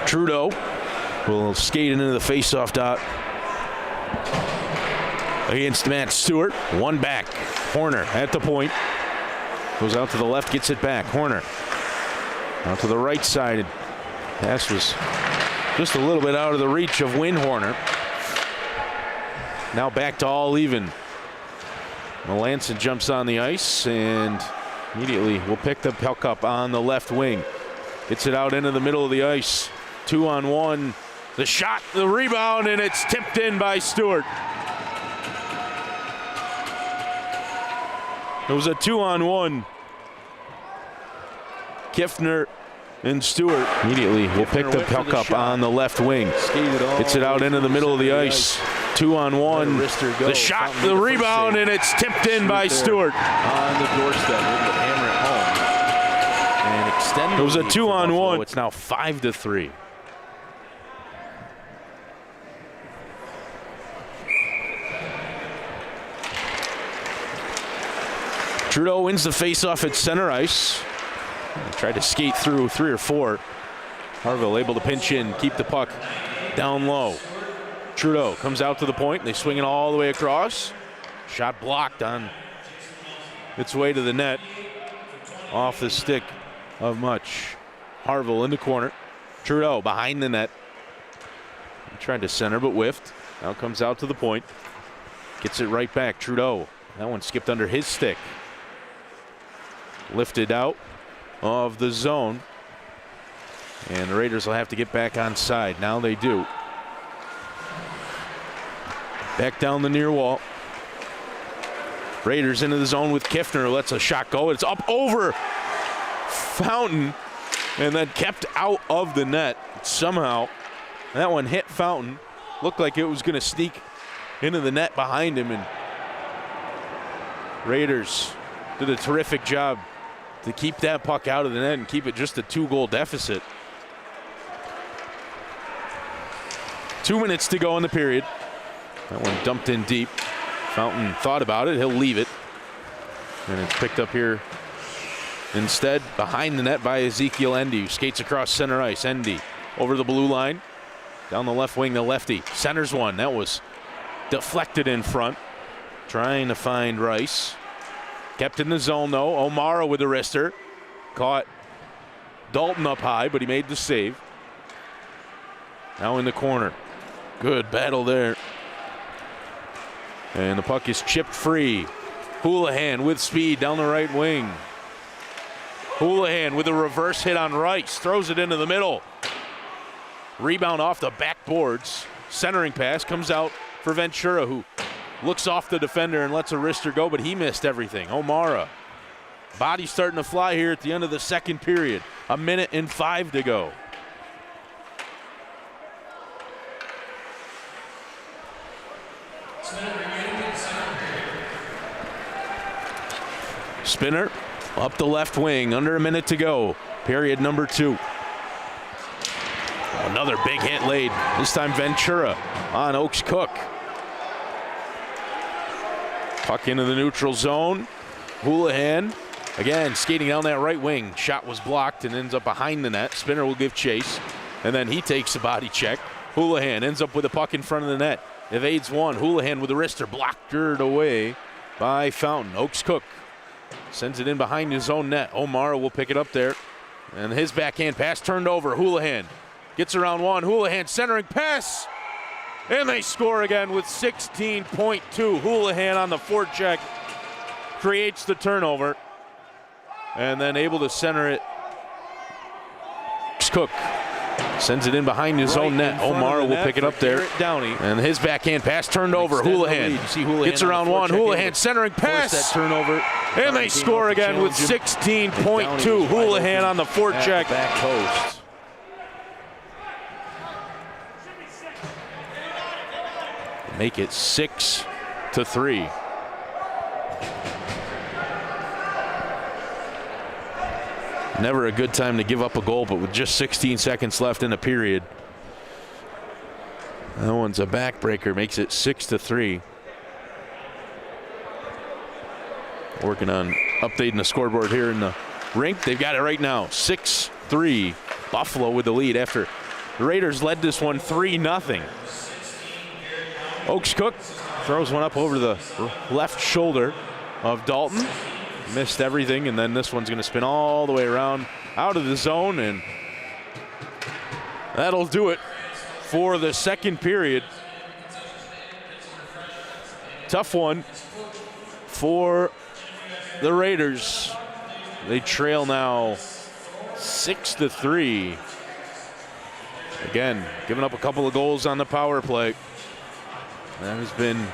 Trudeau will skate into the faceoff dot against Matt Stewart. One back. Horner at the point. Goes out to the left, gets it back. Horner out to the right side. Pass was just a little bit out of the reach of Horner. Now back to all even. Melanson jumps on the ice and immediately will pick the puck up on the left wing. Gets it out into the middle of the ice. 2-on-1. The shot, the rebound, and it's tipped in by Stewart. It was a 2-on-1. Kiffner and Stewart immediately will pick the puck up on the left wing. Gets it out into the middle of the ice. 2-on-1. The shot, the rebound, and it's tipped in by Stewart. On the doorstep, able to hammer it home. And extend. It was a 2-on-1. It's now 5-3. Trudeau wins the faceoff at center ice. Tried to skate through 3 or 4. Harville able to pinch in, keep the puck down low. Trudeau comes out to the point. They swing it all the way across. Shot blocked on its way to the net. off the stick of Much. Harville in the corner. Trudeau behind the net. He tried to center but whiffed. Now comes out to the point. Gets it right back. Trudeau. That one skipped under his stick. Lifted out of the zone. And the Raiders will have to get back on side. Now they do. Back down the near wall. Raiders into the zone with Kiffner. Lets a shot go. It's up over Fountain and then kept out of the net. Somehow that one hit Fountain. Looked like it was going to sneak into the net behind him, and Raiders did a terrific job to keep that puck out of the net and keep it just a 2-goal deficit. 2 minutes to go in the period. That one dumped in deep. Fountain thought about it. He'll leave it. And it's picked up here instead behind the net by Ezekiel Endy, who skates across center ice. Endy over the blue line. Down the left wing, the lefty. Centers one. That was deflected in front. Trying to find Rice. Kept in the zone, though. O'Mara with the wrister. Caught Dalton up high, but he made the save. Now in the corner. Good battle there. And the puck is chipped free. Houlihan with speed down the right wing. Houlihan with a reverse hit on Rice. Throws it into the middle. Rebound off the backboards. Centering pass comes out for Ventura, who looks off the defender and lets a wrister go, but he missed everything. O'Mara. Body starting to fly here at the end of the second period. 1:05 to go. Spinner up the left wing, under a minute to go. Period number 2. Another big hit laid, this time Ventura on Oaks Cook. Puck into the neutral zone. Houlihan again skating down that right wing. Shot was blocked and ends up behind the net. Spinner will give chase, and then he takes a body check. Houlihan ends up with the puck in front of the net. Evades one. Houlihan with the wrister, blocked away by Fountain. Oaks Cook sends it in behind his own net. O'Mara will pick it up there. And his backhand pass turned over. Houlihan gets around one. Houlihan centering pass. And they score again with 16.2. Houlihan on the forecheck creates the turnover. And then able to center it. Cook sends it in behind his own net. O'Mara will pick it up there. And his backhand pass turned over. Houlihan gets around one. Houlihan centering pass. That turnover. And they score again with 16.2. Houlihan on the forecheck. Back post. Make it 6-3. Never a good time to give up a goal, but with just 16 seconds left in the period, that one's a backbreaker, makes it 6-3. Working on updating the scoreboard here in the rink. They've got it right now, 6-3. Buffalo with the lead after the Raiders led this one 3-0. Oaks Cook throws one up over the left shoulder of Dalton. Missed everything, and then this one's going to spin all the way around out of the zone, and that'll do it for the second period. Tough one for the Raiders. They trail now 6-3. Again, giving up a couple of goals on the power play. That has been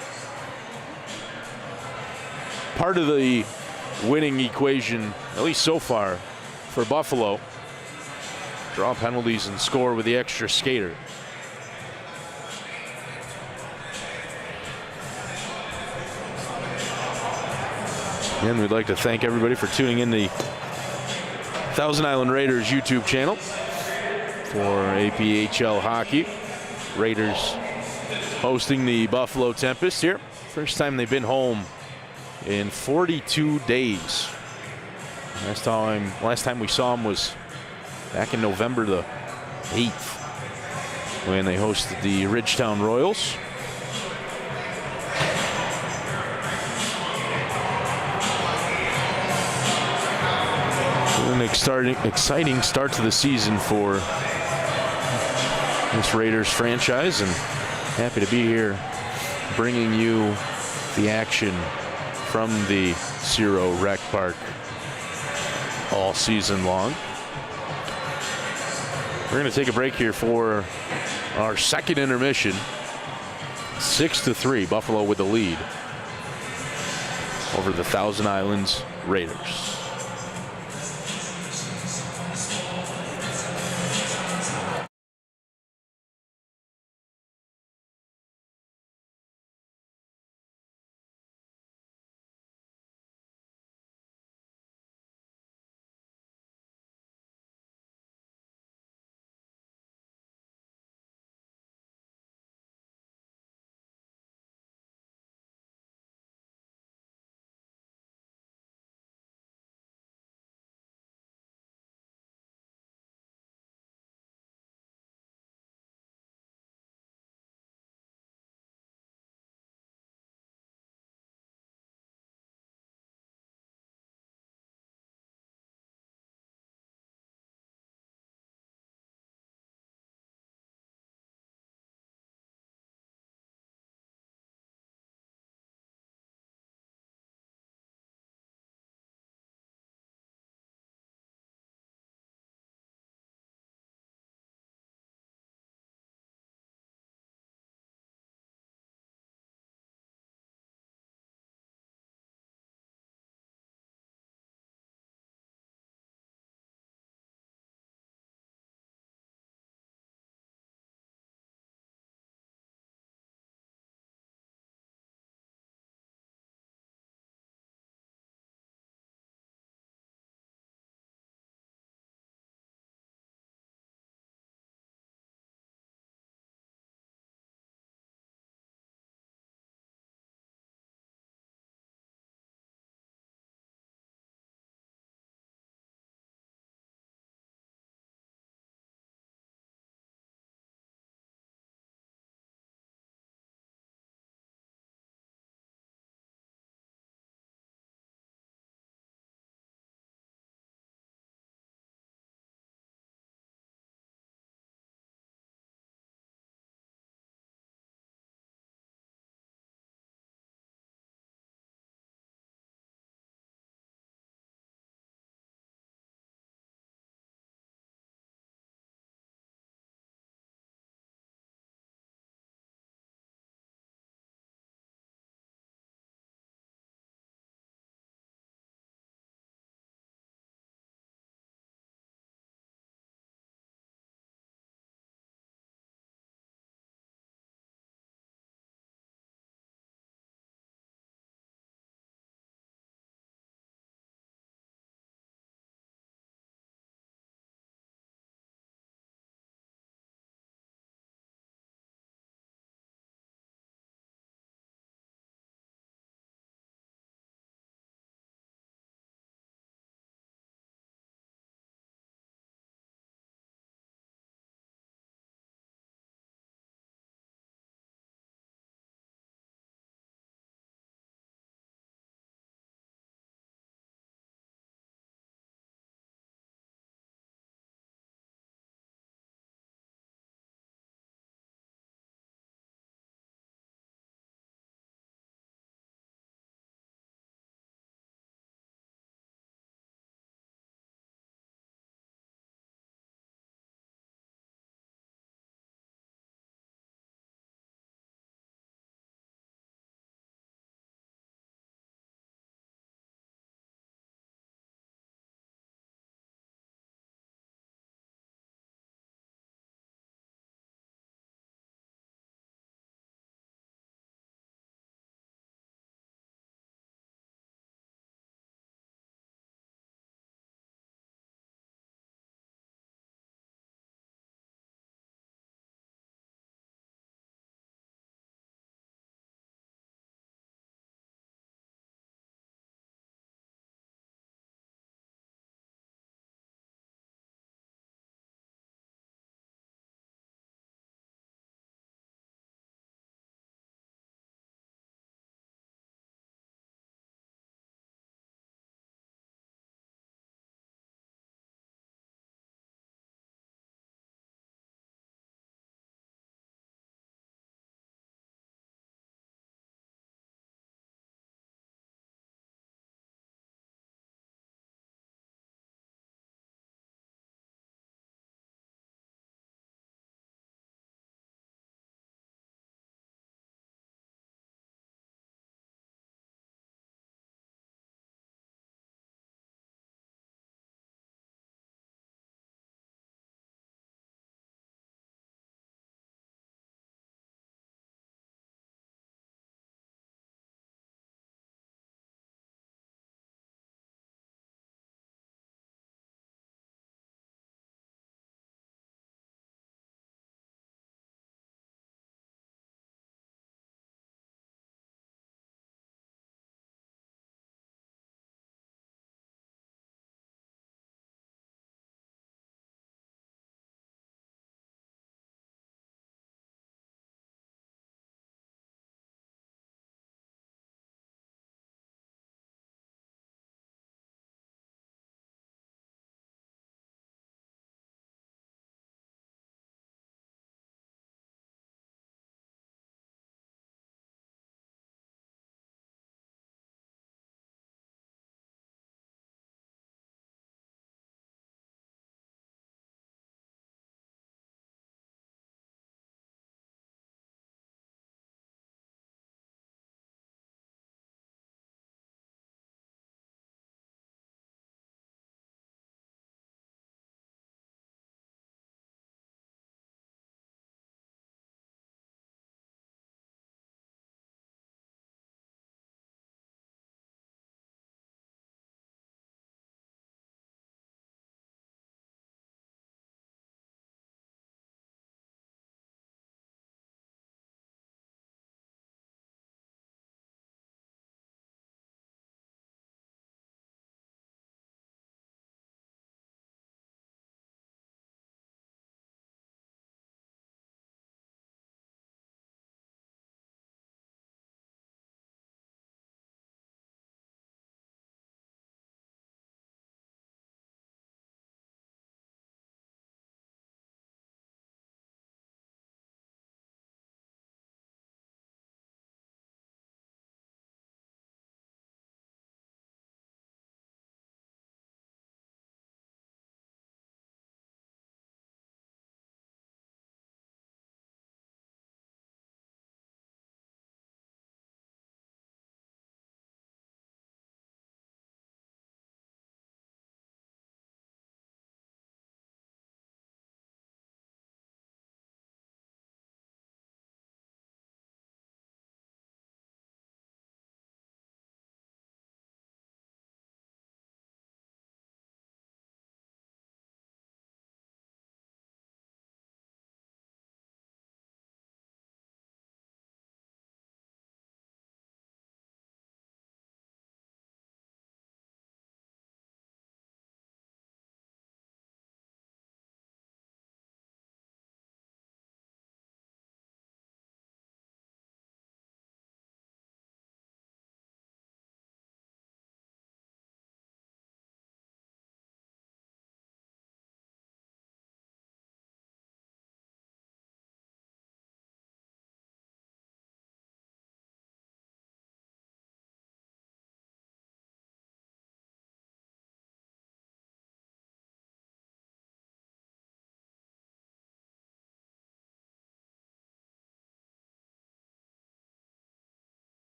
part of the winning equation, at least so far, for Buffalo. Draw penalties and score with the extra skater. Again, we'd like to thank everybody for tuning in the Thousand Island Raiders YouTube channel for APHL hockey. Raiders hosting the Buffalo Tempest here. First time they've been home in 42 days. Last time we saw them was back in November the 8th when they hosted the Ridgetown Royals. an exciting start to the season for this Raiders franchise, and happy to be here bringing you the action from the Cerow Rec Park all season long. We're going to take a break here for our second intermission. 6-3, Buffalo with the lead over the Thousand Islands Raiders.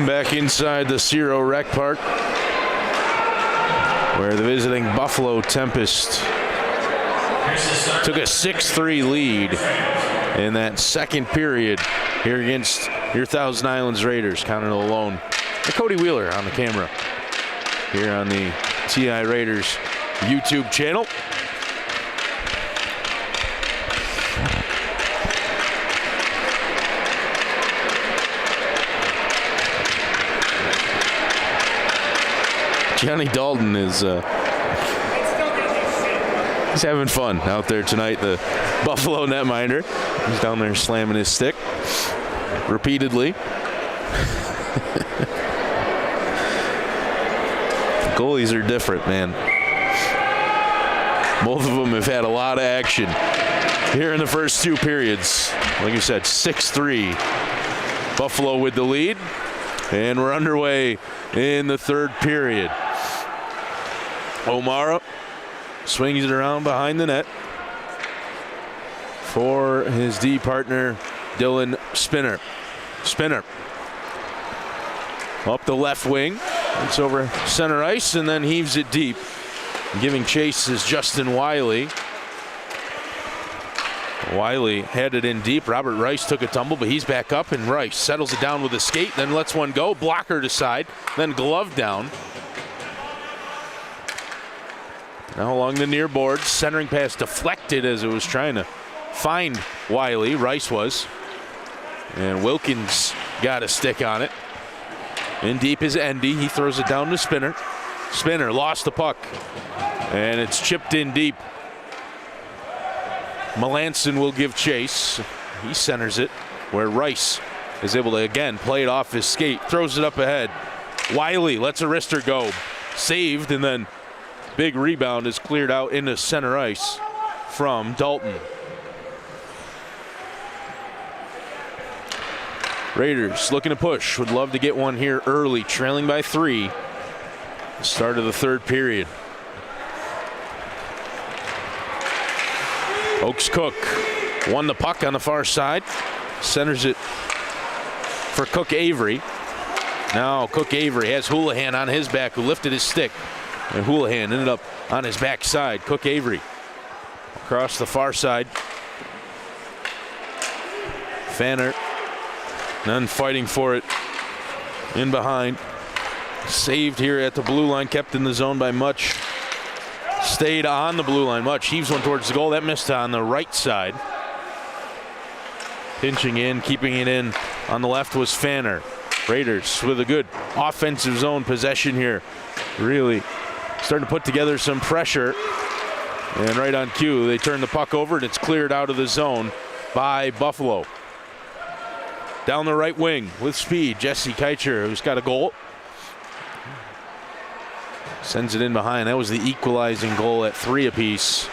Welcome back inside the Cerow Rec Park, where the visiting Buffalo Tempest took a 6-3 lead in that second period here against your Thousand Islands Raiders. Counting alone. And Cody Wheeler on the camera here on the TI Raiders YouTube channel. Johnny Dalton is he's having fun out there tonight, the Buffalo netminder. He's down there slamming his stick repeatedly. Goalies are different, man. Both of them have had a lot of action here in the first two periods. Like I said, 6-3. Buffalo with the lead, and we're underway in the third period. O'Mara swings it around behind the net for his D partner, Dylan Spinner. Spinner up the left wing. It's over center ice and then heaves it deep. Giving chase is Justin Wiley. Wiley headed in deep. Robert Rice took a tumble, but he's back up, and Rice settles it down with a skate, then lets one go. Blocker to side, then glove down. Now along the near boards, centering pass deflected as it was trying to find Wiley. Rice was. And Wilkins got a stick on it. In deep is Endy. He throws it down to Spinner. Spinner lost the puck. And it's chipped in deep. Melanson will give chase. He centers it where Rice is able to again play it off his skate. Throws it up ahead. Wiley lets a wrister go. Saved, and then big rebound is cleared out into center ice from Dalton. Raiders looking to push. Would love to get one here early, trailing by 3. The start of the third period. Oaks Cook won the puck on the far side. Centers it for Cook Avery. Now Cook Avery has Houlihan on his back, who lifted his stick. And Houlihan ended up on his backside. Cook Avery across the far side. Fanner, none fighting for it in behind. Saved here at the blue line, kept in the zone by Much. Stayed on the blue line. Much heaves one towards the goal. That missed on the right side. Pinching in, keeping it in on the left was Fanner. Raiders with a good offensive zone possession here. Really starting to put together some pressure. And right on cue, they turn the puck over, and it's cleared out of the zone by Buffalo. Down the right wing with speed, Jesse Keicher, who's got a goal. Sends it in behind. That was the equalizing goal at 3 apiece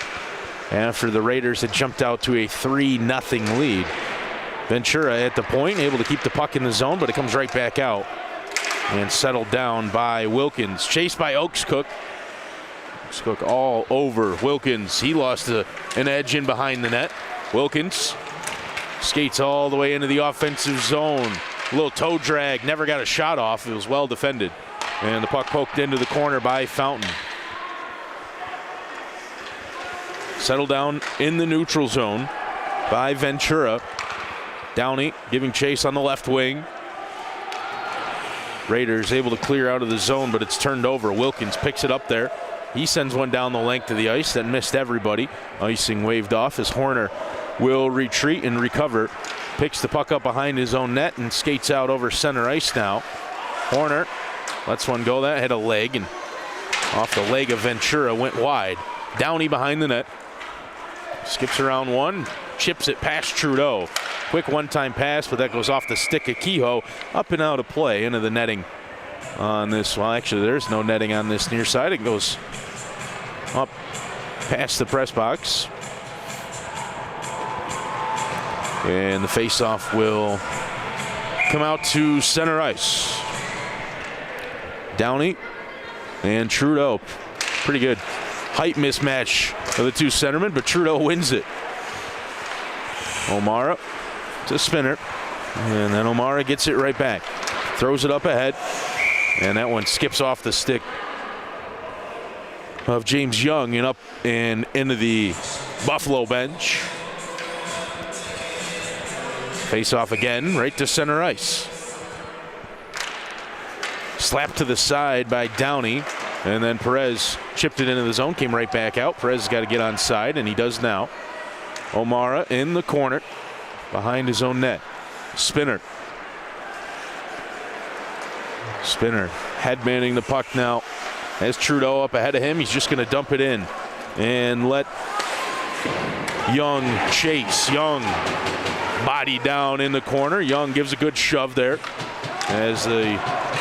after the Raiders had jumped out to a 3-0 lead. Ventura at the point, able to keep the puck in the zone, but it comes right back out and settled down by Wilkins. Chased by Oaks Cook. Oaks Cook all over Wilkins. He lost an edge in behind the net. Wilkins skates all the way into the offensive zone. A little toe drag, never got a shot off. It was well defended. And the puck poked into the corner by Fountain. Settled down in the neutral zone by Ventura. Downey giving chase on the left wing. Raiders able to clear out of the zone, but it's turned over. Wilkins picks it up there. He sends one down the length of the ice that missed everybody. Icing waved off as Horner will retreat and recover. Picks the puck up behind his own net and skates out over center ice now. Horner lets one go. That had a leg, and off the leg of Ventura went wide. Downey behind the net. Skips around one, chips it past Trudeau. Quick one-time pass, but that goes off the stick of Kehoe. Up and out of play into the netting on this. Well, actually, there's no netting on this near side. It goes up past the press box. And the face-off will come out to center ice. Downey and Trudeau. Pretty good height mismatch of the two centermen, but Trudeau wins it. O'Mara to Spinner, and then O'Mara gets it right back. throws it up ahead, and that one skips off the stick of James Young and up and into the Buffalo bench. Face off again, right to center ice. Slapped to the side by Downey, and then Perez chipped it into the zone, came right back out. Perez has got to get on side, and he does now. O'Mara in the corner, behind his own net. Spinner headmanning the puck now. As Trudeau up ahead of him, he's just going to dump it in and let Young chase. Young body down in the corner. Young gives a good shove there as the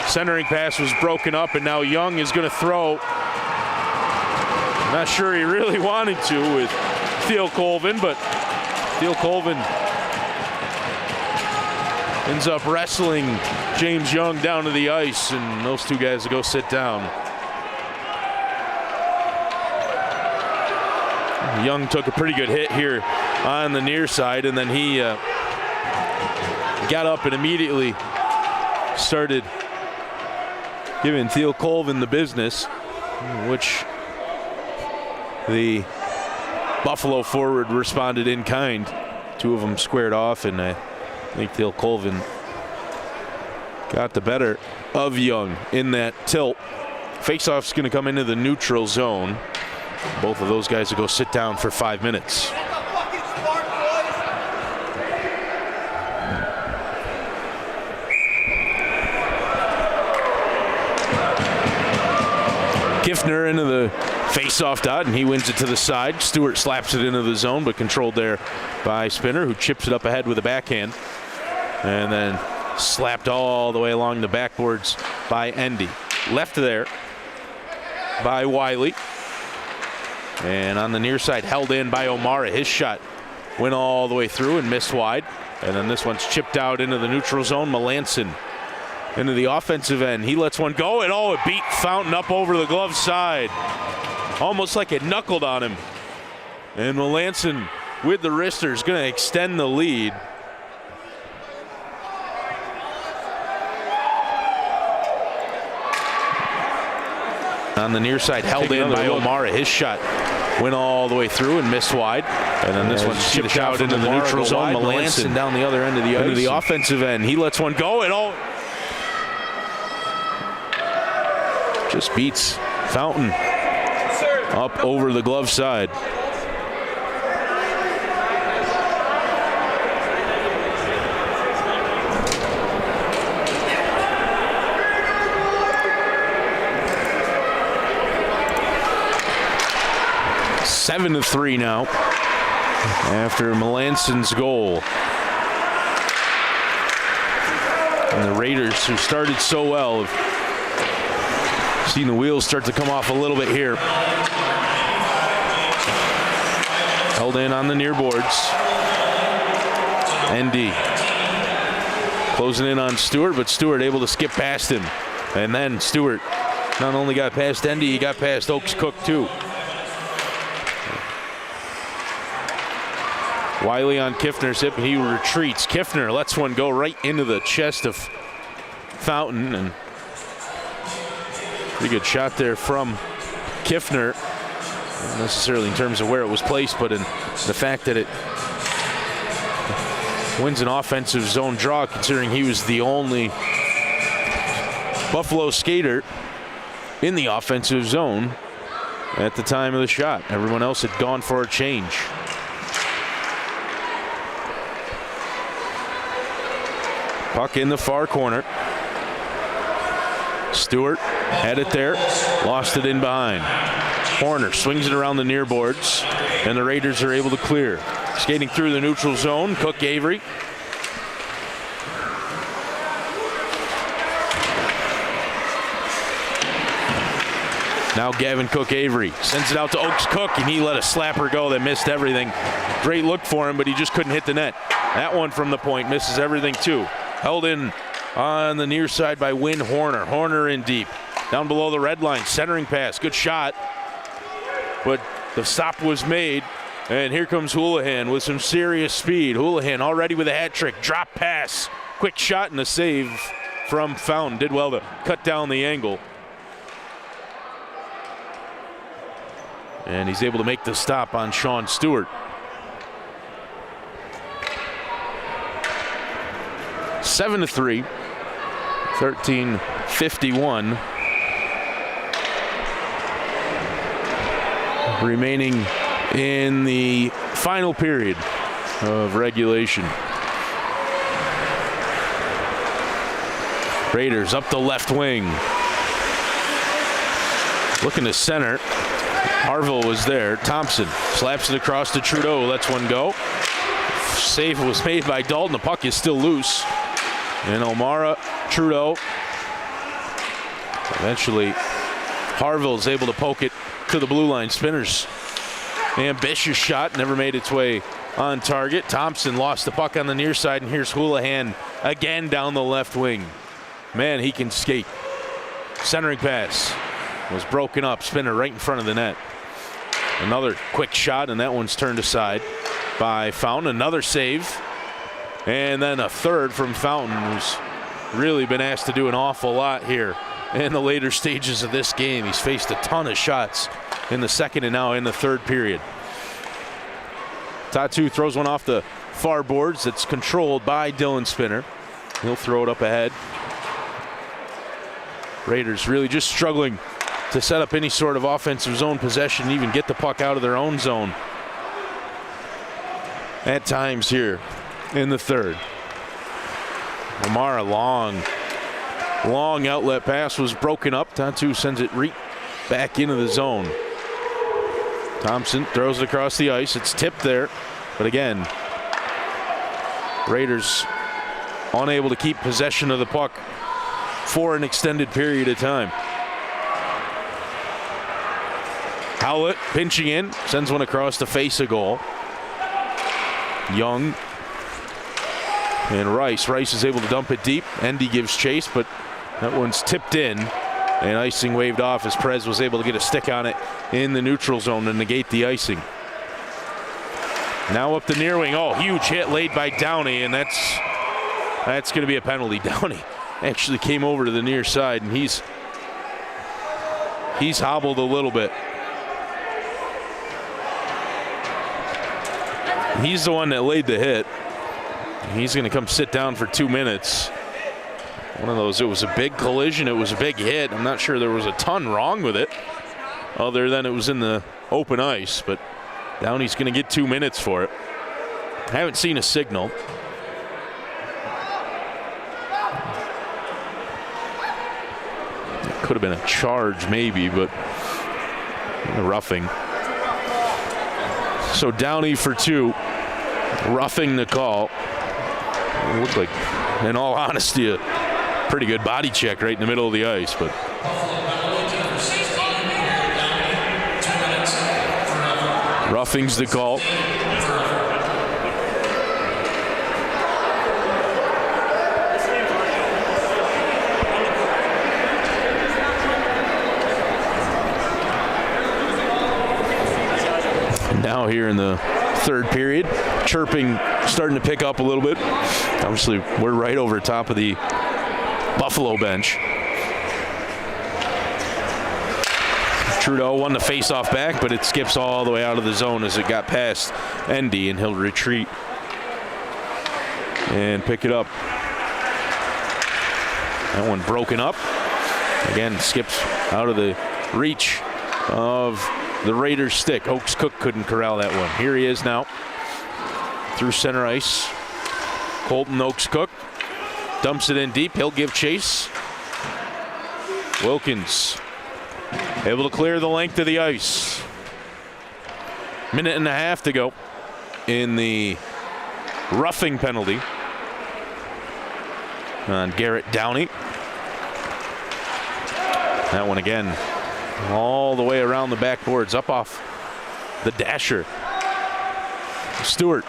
centering pass was broken up, and now Young is going to throw. Not sure he really wanted to with Theo Colvin, but Theo Colvin ends up wrestling James Young down to the ice, and those two guys go sit down. Young took a pretty good hit here on the near side, and then he got up and immediately started giving Theo Colvin the business, which the Buffalo forward responded in kind. Two of them squared off, and I think Theo Colvin got the better of Young in that tilt. Faceoff's going to come into the neutral zone. Both of those guys will go sit down for 5 minutes. Kiffner into the face-off dot, and he wins it to the side. Stewart slaps it into the zone, but controlled there by Spinner, who chips it up ahead with a backhand. And then slapped all the way along the backboards by Endy. Left there by Wiley. And on the near side, held in by O'Mara. His shot went all the way through and missed wide. And then this one's chipped out into the neutral zone. Melanson into the offensive end. He lets one go, and it beat Fountain up over the glove side. Almost like it knuckled on him. And Melanson with the wrister is going to extend the lead. On the near side, held in by O'Mara. His shot went all the way through and missed wide. And then this one's chipped out into the neutral zone. Melanson down the other end of the ice. Into the offensive end. He lets one go, and just beats Fountain up over the glove side. Seven to 3 now after Melanson's goal. And the Raiders, who started so well, have seen the wheels start to come off a little bit here. Held in on the near boards. ND closing in on Stewart, but Stewart able to skip past him. And then Stewart not only got past ND, he got past Oaks Cook too. Wiley on Kiffner's hip, and he retreats. Kiffner lets one go right into the chest of Fountain, and pretty good shot there from Kiffner. Not necessarily in terms of where it was placed, but in the fact that it wins an offensive zone draw, considering he was the only Buffalo skater in the offensive zone at the time of the shot. Everyone else had gone for a change. Puck in the far corner. Stewart had it there, lost it in behind. Horner swings it around the near boards, and the Raiders are able to clear. Skating through the neutral zone, Cook Avery. Now Gavin Cook Avery sends it out to Oaks Cook, and he let a slapper go that missed everything. Great look for him, but he just couldn't hit the net. That one from the point misses everything too. Held in on the near side by Wynn Horner. Horner in deep. Down below the red line. Centering pass. Good shot. But the stop was made. And here comes Houlihan with some serious speed. Houlihan already with a hat trick. Drop pass. Quick shot and a save from Fountain. Did well to cut down the angle. And he's able to make the stop on Sean Stewart. 7-3, 13:51 remaining in the final period of regulation. Raiders up the left wing. Looking to center. Harville was there. Thompson slaps it across to Trudeau. Lets one go. Save was made by Dalton. The puck is still loose. And O'Mara, Trudeau. Eventually, Harville is able to poke it to the blue line. Spinners. Ambitious shot. Never made its way on target. Thompson lost the puck on the near side. And here's Houlihan again down the left wing. Man, he can skate. Centering pass was broken up. Spinner right in front of the net. Another quick shot, and that one's turned aside by Fountain. Another save. And then a third from Fountain, who's really been asked to do an awful lot here in the later stages of this game. He's faced a ton of shots in the second and now in the third period. Tatu throws one off the far boards. It's controlled by Dylan Spinner. He'll throw it up ahead. Raiders really just struggling to set up any sort of offensive zone possession, even get the puck out of their own zone at times here in the third. O'Mara, long outlet pass was broken up. Tatu sends it right back into the zone. Thompson throws it across the ice. It's tipped there, but again, Raiders unable to keep possession of the puck for an extended period of time. Howlett pinching in, sends one across to face a goal. Young and Rice. Rice is able to dump it deep. Endy gives chase, but that one's tipped in. And icing waved off as Perez was able to get a stick on it in the neutral zone to negate the icing. Now up the near wing. Oh, huge hit laid by Downey, and that's going to be a penalty. Downey actually came over to the near side, and he's hobbled a little bit. He's the one that laid the hit. He's going to come sit down for 2 minutes. One of those, it was a big collision, it was a big hit. I'm not sure there was a ton wrong with it, other than it was in the open ice, but Downey's going to get 2 minutes for it. I haven't seen a signal. It could have been a charge maybe, but a roughing. So Downey for 2, roughing the call. It looked like, in all honesty, a pretty good body check right in the middle of the ice, but roughing's the call. Now here in the third period, chirping starting to pick up a little bit. Obviously, we're right over top of the Buffalo bench. Trudeau won the face-off back, but it skips all the way out of the zone as it got past Endy, and he'll retreat and pick it up. That one broken up. Again, skips out of the reach of the Raiders' stick. Oaks Cook couldn't corral that one. Here he is now through center ice. Colton Oaks Cook dumps it in deep. He'll give chase. Wilkins able to clear the length of the ice. Minute and a half to go in the roughing penalty on Garrett Downey. That one again all the way around the backboards, up off the dasher. Stewart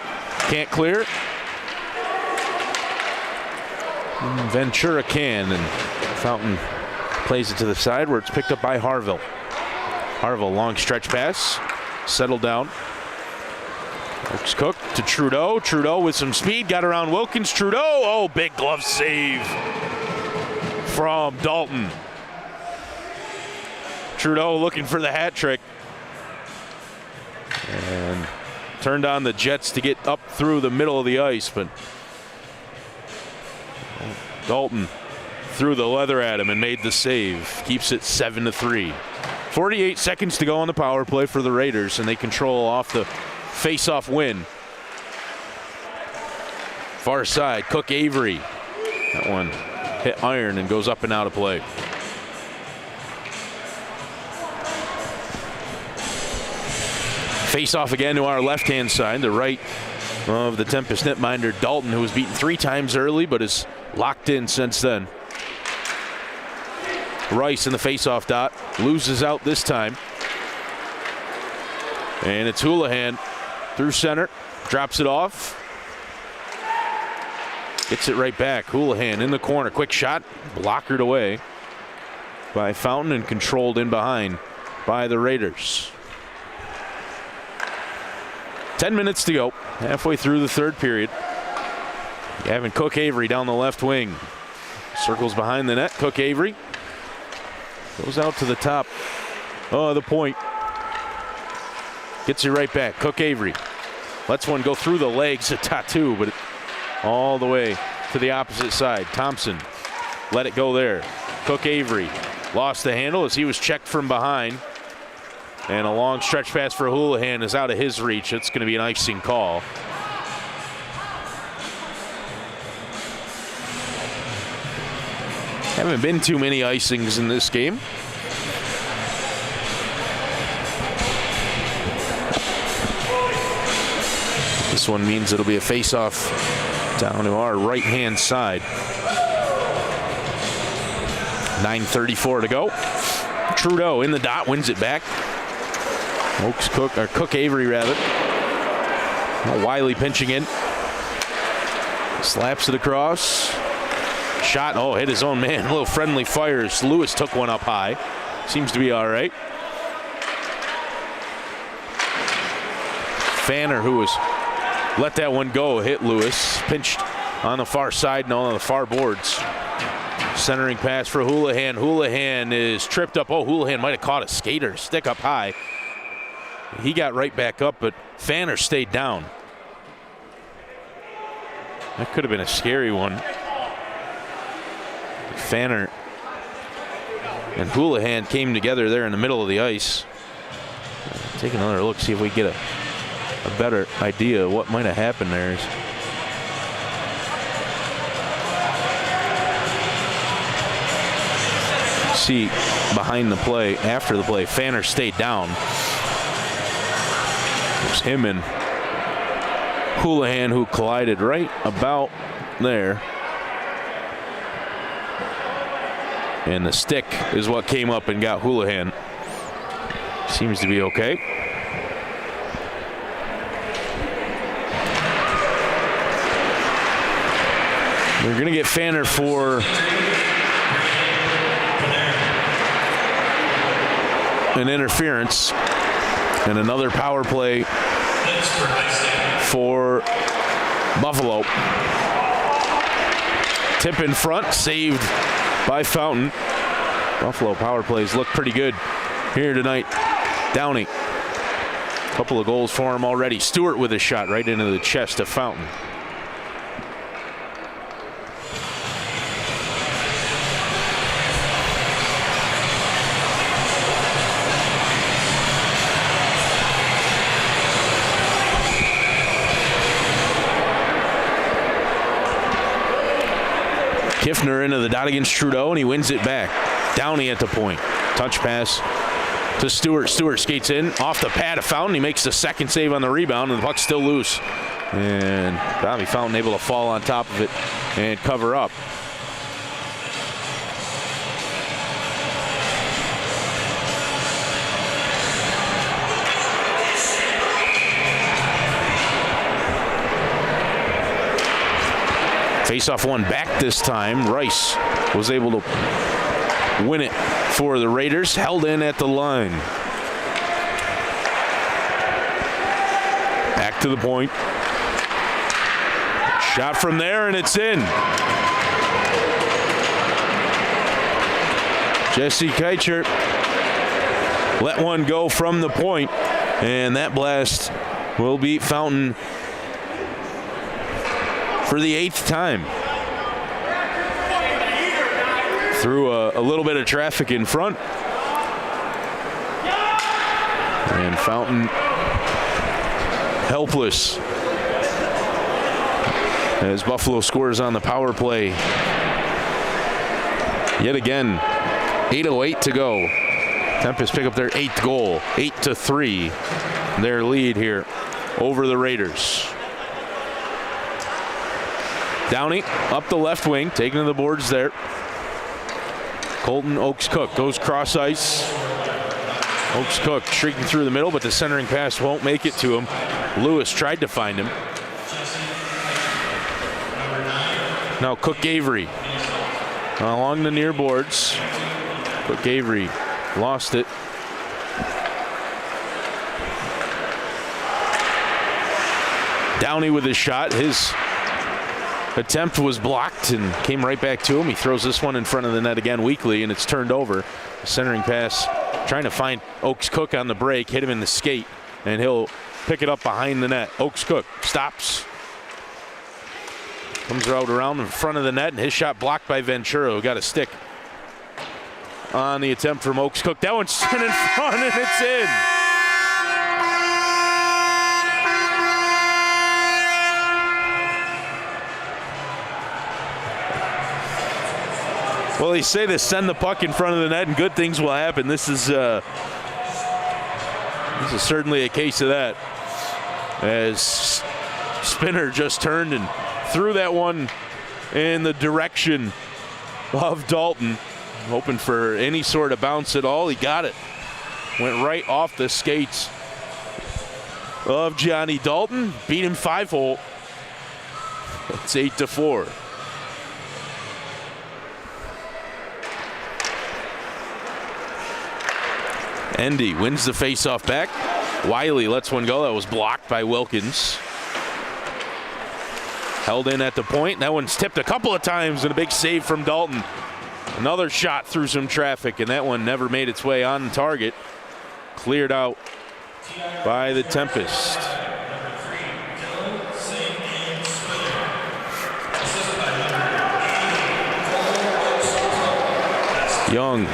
can't clear. Ventura can, and Fountain plays it to the side where it's picked up by Harville. Harville, long stretch pass, settled down. Oaks Cook to Trudeau. Trudeau with some speed, got around Wilkins. Trudeau, oh, big glove save from Dalton. Trudeau looking for the hat trick. And turned on the Jets to get up through the middle of the ice, but Dalton threw the leather at him and made the save. Keeps it 7-3. 48 seconds to go on the power play for the Raiders, and they control off the face-off win. Far side, Cook Avery. That one hit iron and goes up and out of play. Face off again to our left-hand side, the right of the Tempest netminder Dalton, who was beaten 3 times early but is locked in since then. Rice in the face-off dot, loses out this time. And it's Houlihan through center, drops it off. Gets it right back. Houlihan in the corner, quick shot, blockered away by Fountain and controlled in behind by the Raiders. 10 minutes to go, halfway through the third period. Gavin Cook Avery down the left wing. Circles behind the net. Cook Avery goes out to the top. Oh, the point. Gets it right back. Cook Avery lets one go through the legs of Tattoo, but all the way to the opposite side. Thompson let it go there. Cook Avery lost the handle as he was checked from behind. And a long stretch pass for Houlihan is out of his reach. It's going to be an icing call. Haven't been too many icings in this game. This one means it'll be a face-off down to our right-hand side. 9:34 to go. Trudeau in the dot, wins it back. Cook Avery rather. Wiley pinching in. Slaps it across. Shot, hit his own man. A little friendly fires. Lewis took one up high. Seems to be all right. Fanner, who was let that one go, hit Lewis. Pinched on the far side and on the far boards. Centering pass for Houlihan. Houlihan is tripped up. Houlihan might have caught a skater. Stick up high. He got right back up, but Fanner stayed down. That could have been a scary one. Fanner and Houlihan came together there in the middle of the ice. Take another look, see if we get a better idea of what might have happened there. See behind the play, after the play, Fanner stayed down. It was him and Houlihan who collided right about there. And the stick is what came up and got Houlihan. Seems to be okay. We're going to get Fanner for an interference. And another power play for Buffalo. Tip in front, saved by Fountain. Buffalo power plays look pretty good here tonight. Downey. A couple of goals for him already. Stewart with a shot right into the chest of Fountain. Kiffner into the dot against Trudeau, and he wins it back. Downey at the point. Touch pass to Stewart. Stewart skates in off the pad of Fountain. He makes the second save on the rebound, and the puck's still loose. And Bobby Fountain able to fall on top of it and cover up. Face-off one back this time. Rice was able to win it for the Raiders. Held in at the line. Back to the point. Shot from there, and it's in. Jesse Keicher let one go from the point, and that blast will beat Fountain for the 8th time. Through a little bit of traffic in front. And Fountain helpless as Buffalo scores on the power play. Yet again, 8:08 to go. Tempest pick up their 8th goal, 8-3, their lead here over the Raiders. Downey up the left wing, taking to the boards there. Colton Oaks-Cook goes cross ice. Oaks-Cook shrieking through the middle, but the centering pass won't make it to him. Lewis tried to find him. Now Cook-Avery along the near boards. Cook-Avery lost it. Downey with his shot. His attempt was blocked and came right back to him. He throws this one in front of the net again weakly, and it's turned over. The centering pass trying to find Oaks-Cook on the break, hit him in the skate, and he'll pick it up behind the net. Oaks-Cook stops. Comes out around in front of the net, and his shot blocked by Ventura, who got a stick on the attempt from Oaks-Cook. That one's sent in front, and it's in. Well, they say to send the puck in front of the net and good things will happen. This is certainly a case of that. As Spinner just turned and threw that one in the direction of Dalton, hoping for any sort of bounce at all. He got it. Went right off the skates of Johnny Dalton. Beat him 5-hole. It's 8-4. Endy wins the faceoff back. Wiley lets one go. That was blocked by Wilkins. Held in at the point. That one's tipped a couple of times, and a big save from Dalton. Another shot through some traffic, and that one never made its way on target. Cleared out by the Tempest. Young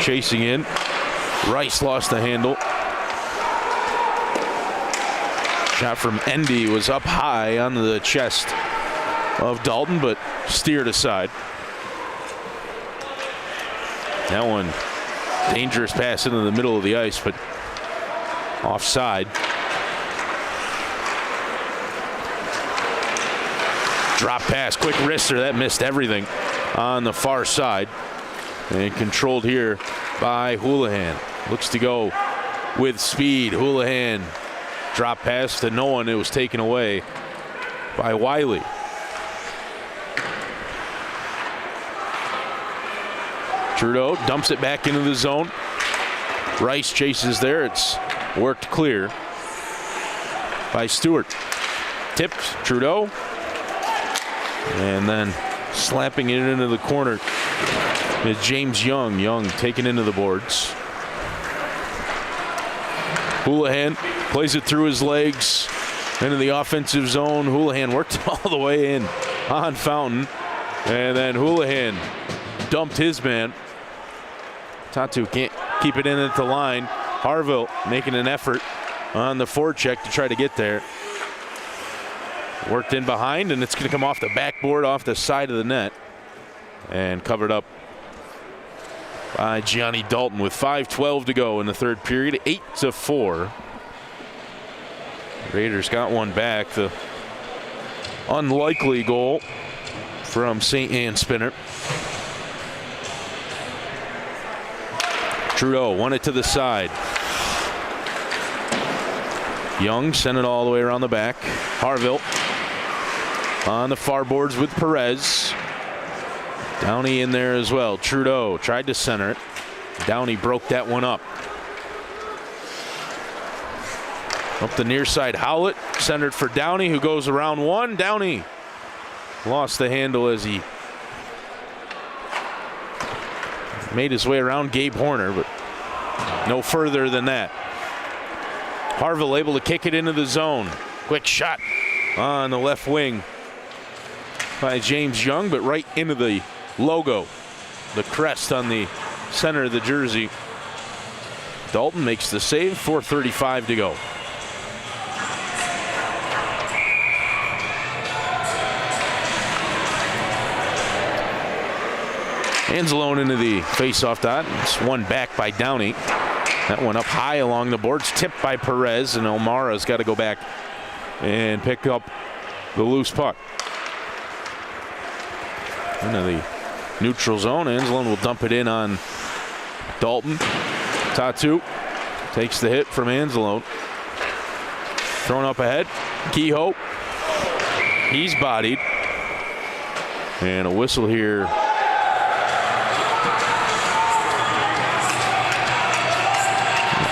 chasing in. Rice lost the handle. Shot from Endy was up high on the chest of Dalton, but steered aside. That one, dangerous pass into the middle of the ice, but offside. Drop pass, quick wrister, that missed everything on the far side. And controlled here by Houlihan. Looks to go with speed. Houlihan drop pass to no one. It was taken away by Wiley. Trudeau dumps it back into the zone. Rice chases there. It's worked clear by Stewart. Tipped Trudeau. And then slapping it into the corner is James Young. Young taken into the boards. Houlihan plays it through his legs into the offensive zone. Houlihan worked all the way in on Fountain. And then Houlihan dumped his man. Tatu can't keep it in at the line. Harville making an effort on the forecheck to try to get there. Worked in behind, and it's going to come off the backboard, off the side of the net. And covered up by Gianni Dalton with 5:12 to go in the third period. 8-4. Raiders got one back. The unlikely goal from St. Anne Spinner. Trudeau won it to the side. Young sent it all the way around the back. Harville on the far boards with Perez. Downey in there as well. Trudeau tried to center it. Downey broke that one up. Up the near side, Howlett centered for Downey, who goes around one. Downey lost the handle as he made his way around Gabe Horner, but no further than that. Harville able to kick it into the zone. Quick shot on the left wing by James Young, but right into the logo, the crest on the center of the jersey. Dalton makes the save, 4:35 to go. Anzalone into the face-off dot. It's one back by Downey. That one up high along the boards, tipped by Perez, and O'Mara's got to go back and pick up the loose puck. Into the neutral zone. Anzalone will dump it in on Dalton. Tatu takes the hit from Anzalone. Thrown up ahead. Kehoe. He's bodied. And a whistle here.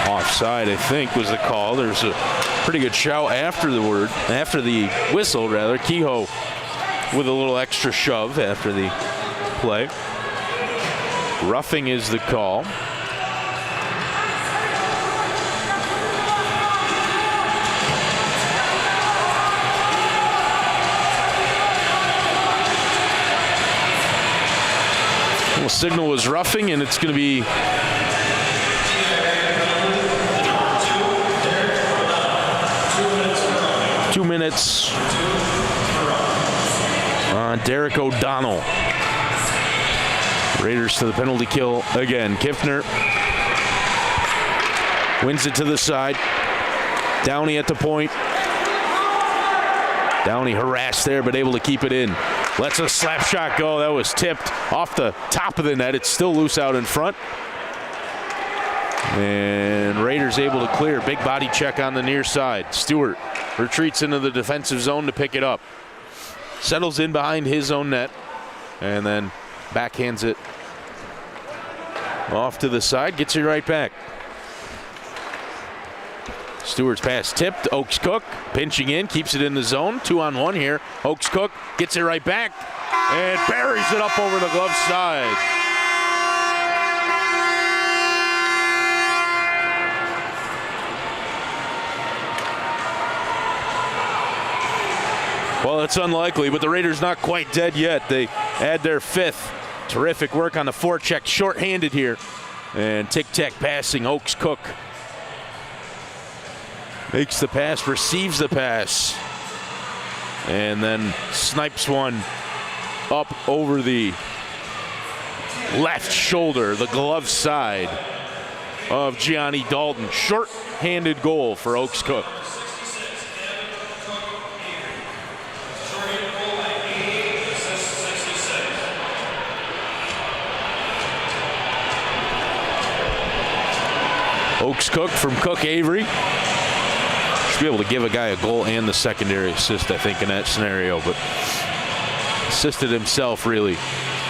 Offside, I think, was the call. There's a pretty good shout after the whistle, rather. Kehoe with a little extra shove after the play. Roughing is the call. Well, signal was roughing, and it's going to be two minutes on Derek O'Donnell. Raiders to the penalty kill again. Kiffner wins it to the side. Downey at the point. Downey harassed there, but able to keep it in. Lets a slap shot go. That was tipped off the top of the net. It's still loose out in front. And Raiders able to clear. Big body check on the near side. Stewart retreats into the defensive zone to pick it up. Settles in behind his own net. And then backhands it off to the side. Gets it right back. Stewart's pass tipped. Oaks Cook pinching in, keeps it in the zone. 2-on-1 here. Oaks Cook gets it right back and buries it up over the glove side. Well, it's unlikely, but the Raiders not quite dead yet. They add their fifth. Terrific work on the forecheck, short-handed here. And tic-tac passing, Oaks Cook makes the pass, receives the pass, and then snipes one up over the left shoulder, the glove side of Gianni Dalton. Short-handed goal for Oaks Cook. Oaks Cook from Cook Avery. Should be able to give a guy a goal and the secondary assist, I think, in that scenario, but assisted himself, really,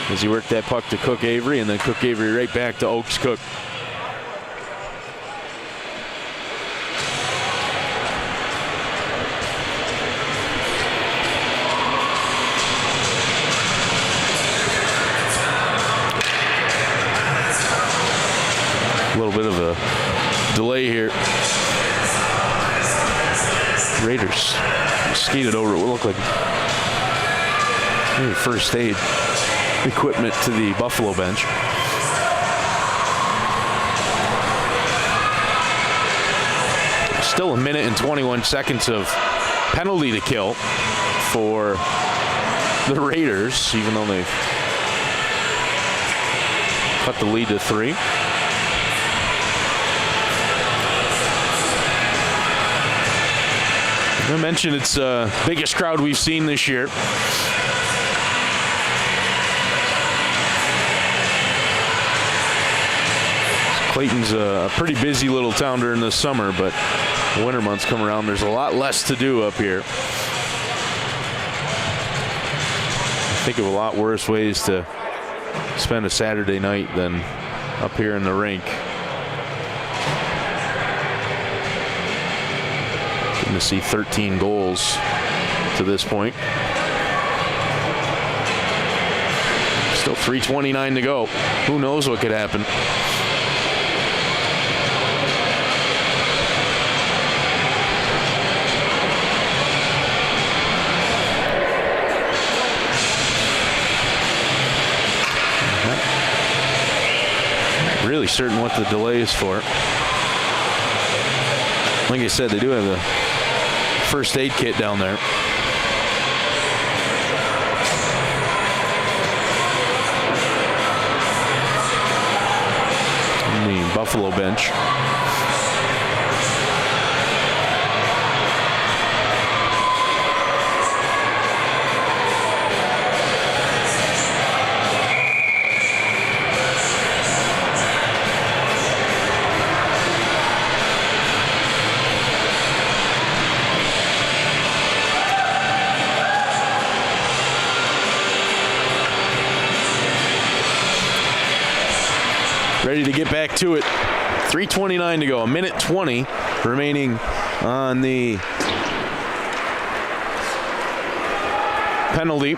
as he worked that puck to Cook Avery, and then Cook Avery right back to Oaks Cook. A little bit of a delay here. Raiders skated over what looked like maybe first aid equipment to the Buffalo bench. Still a minute and 21 seconds of penalty to kill for the Raiders, even though they've cut the lead to 3. I mentioned it's the biggest crowd we've seen this year. Clayton's a pretty busy little town during the summer, but the winter months come around, there's a lot less to do up here. I think of a lot worse ways to spend a Saturday night than up here in the rink. To see 13 goals to this point. Still 3:29 to go. Who knows what could happen? Really certain what the delay is for. Like I said, they do have the first aid kit down there. The Buffalo bench. Ready to get back to it. 3:29 to go. 1:20 remaining on the penalty.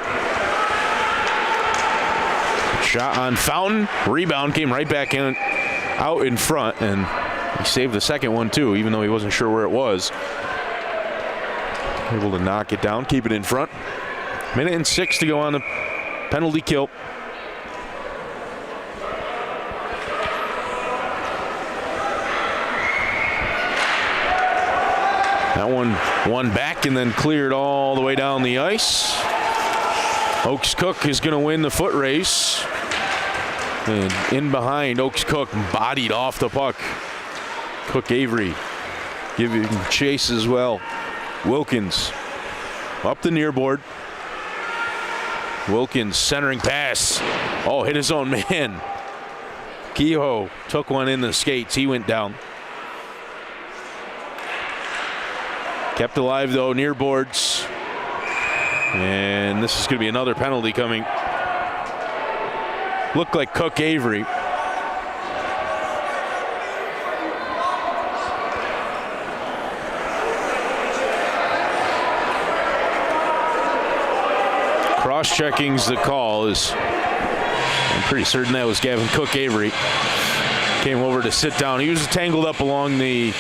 Shot on Fountain. Rebound came right back in, out in front, and he saved the second one too, even though he wasn't sure where it was. Able to knock it down, keep it in front. 1:06 to go on the penalty kill. That one back and then cleared all the way down the ice. Oaks Cook is going to win the foot race. And in behind, Oaks Cook bodied off the puck. Cook Avery giving chase as well. Wilkins up the near board. Wilkins centering pass. Oh, hit his own man. Kehoe took one in the skates. He went down. Kept alive, though, near boards. And this is going to be another penalty coming. Looked like Cook Avery. Cross-checking's the call. I'm pretty certain that was Gavin Cook Avery. Came over to sit down. He was tangled up along the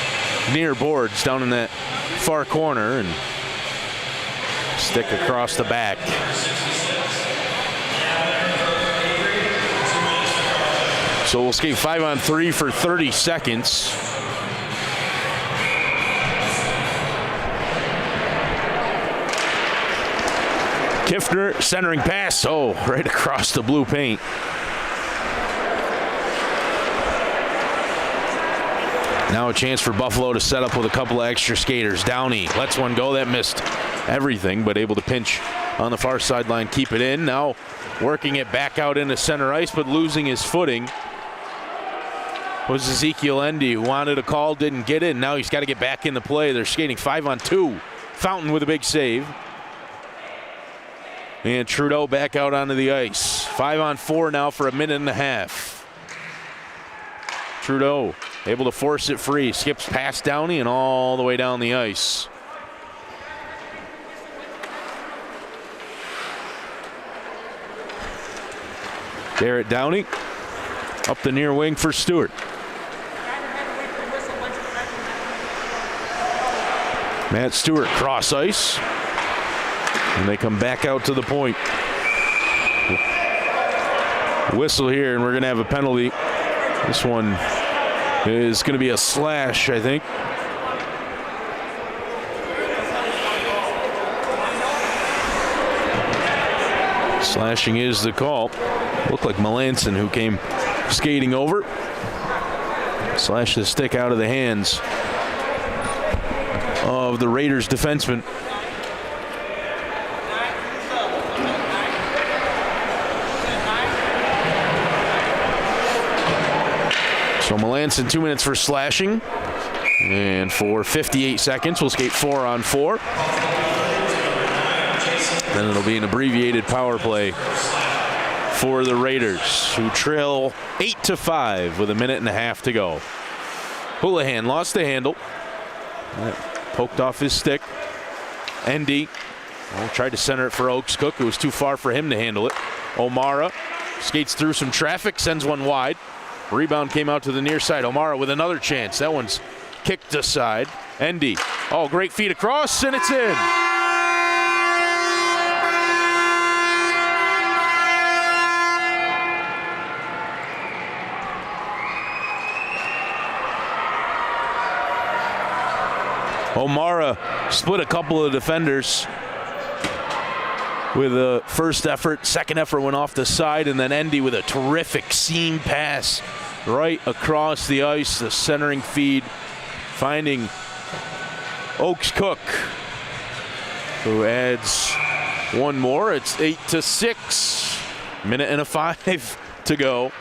near boards down in that far corner and stick across the back. So we'll skate 5-on-3 for 30 seconds. Kiffner centering pass. Oh, right across the blue paint. Now a chance for Buffalo to set up with a couple of extra skaters. Downey lets one go. That missed everything, but able to pinch on the far sideline, keep it in. Now working it back out into center ice, but losing his footing was Ezekiel Endy, who wanted a call, didn't get it. Now he's got to get back into play. They're skating 5-on-2. Fountain with a big save. And Trudeau back out onto the ice. 5-on-4 now for a minute and a half. Trudeau able to force it free. Skips past Downey and all the way down the ice. Garrett Downey up the near wing for Stewart. Matt Stewart cross ice. And they come back out to the point. Whistle here, and we're going to have a penalty. This one is going to be a slash, I think. Slashing is the call. Looked like Melanson, who came skating over. Slashed the stick out of the hands of the Raiders defenseman. So Melanson 2 minutes for slashing. And for 58 seconds, we'll skate 4-on-4. Then it'll be an abbreviated power play for the Raiders, who trail 8-5 with a minute and a half to go. Houlihan lost the handle. Poked off his stick. Endy tried to center it for Oaks Cook. It was too far for him to handle it. O'Mara Skates through some traffic, sends one wide. Rebound came out to the near side. O'Mara with another chance. That one's kicked aside. Endy. Oh, great feed across, and it's in. O'Mara split a couple of defenders with a first effort. Second effort went off the side, and then Endy with a terrific seam pass right across the ice. The centering feed finding Oaks Cook, who adds one more. It's 8-6. Minute and a 5 to go.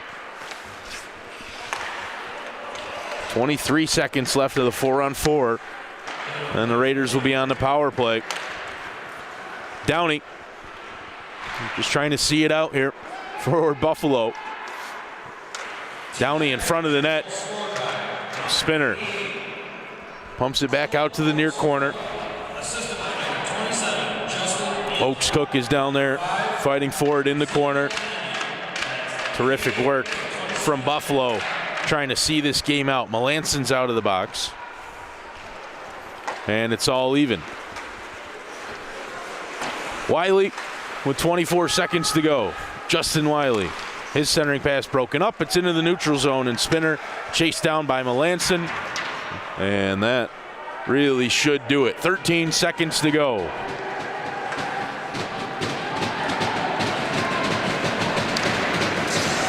23 seconds left of the 4-on-4. And the Raiders will be on the power play. Downey just trying to see it out here for Buffalo. Downey in front of the net. Spinner pumps it back out to the near corner. Oaks Cook is down there fighting for it in the corner. Terrific work from Buffalo trying to see this game out. Melanson's out of the box. And it's all even. Wiley with 24 seconds to go. Justin Wiley. His centering pass broken up. It's into the neutral zone, and Spinner chased down by Melanson. And that really should do it. 13 seconds to go.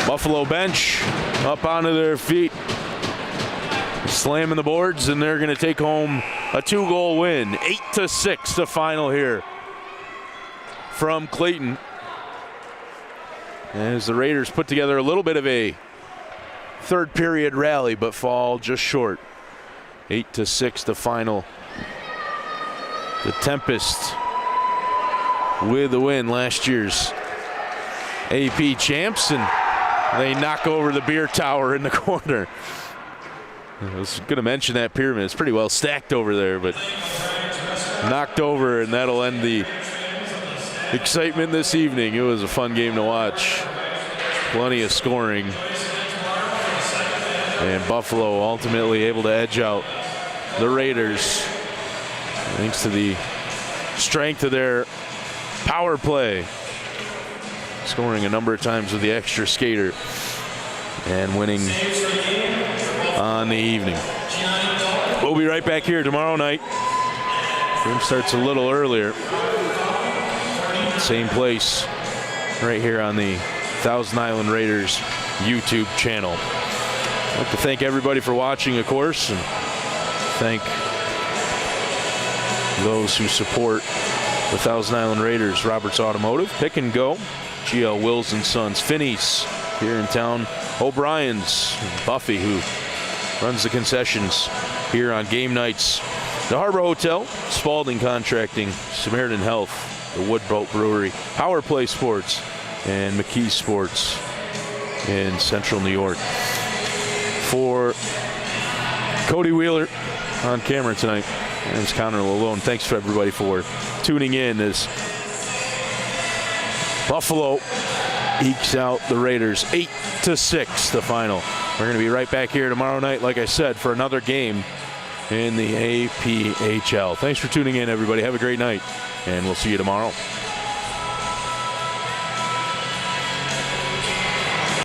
Buffalo bench up onto their feet, slamming the boards, and they're going to take home a 2-goal win. 8-6 the final here from Clayton. As the Raiders put together a little bit of a third period rally, but fall just short. 8-6 the final. The Tempest with the win, last year's AP champs, and they knock over the beer tower in the corner. I was going to mention that pyramid. It's pretty well stacked over there, but knocked over, and that'll end the excitement this evening. It was a fun game to watch. Plenty of scoring. And Buffalo ultimately able to edge out the Raiders thanks to the strength of their power play. Scoring a number of times with the extra skater and winning on the evening. We'll be right back here tomorrow night. Game starts a little earlier. Same place right here on the Thousand Island Raiders YouTube channel. I'd like to thank everybody for watching, of course, and thank those who support the Thousand Island Raiders. Roberts Automotive, Pick and Go, GL Wills and Sons, Finney's here in town, O'Brien's, Buffy, who runs the concessions here on game nights, the Harbor Hotel, Spalding Contracting, Samaritan Health, the Woodboat Brewery, Power Play Sports, and McKee Sports in Central New York. For Cody Wheeler on camera tonight, my name's Connor Lalone. Thanks for everybody for tuning in as Buffalo ekes out the Raiders. 8-6 the final. We're going to be right back here tomorrow night, like I said, for another game in the APHL. Thanks for tuning in, everybody. Have a great night, and we'll see you tomorrow.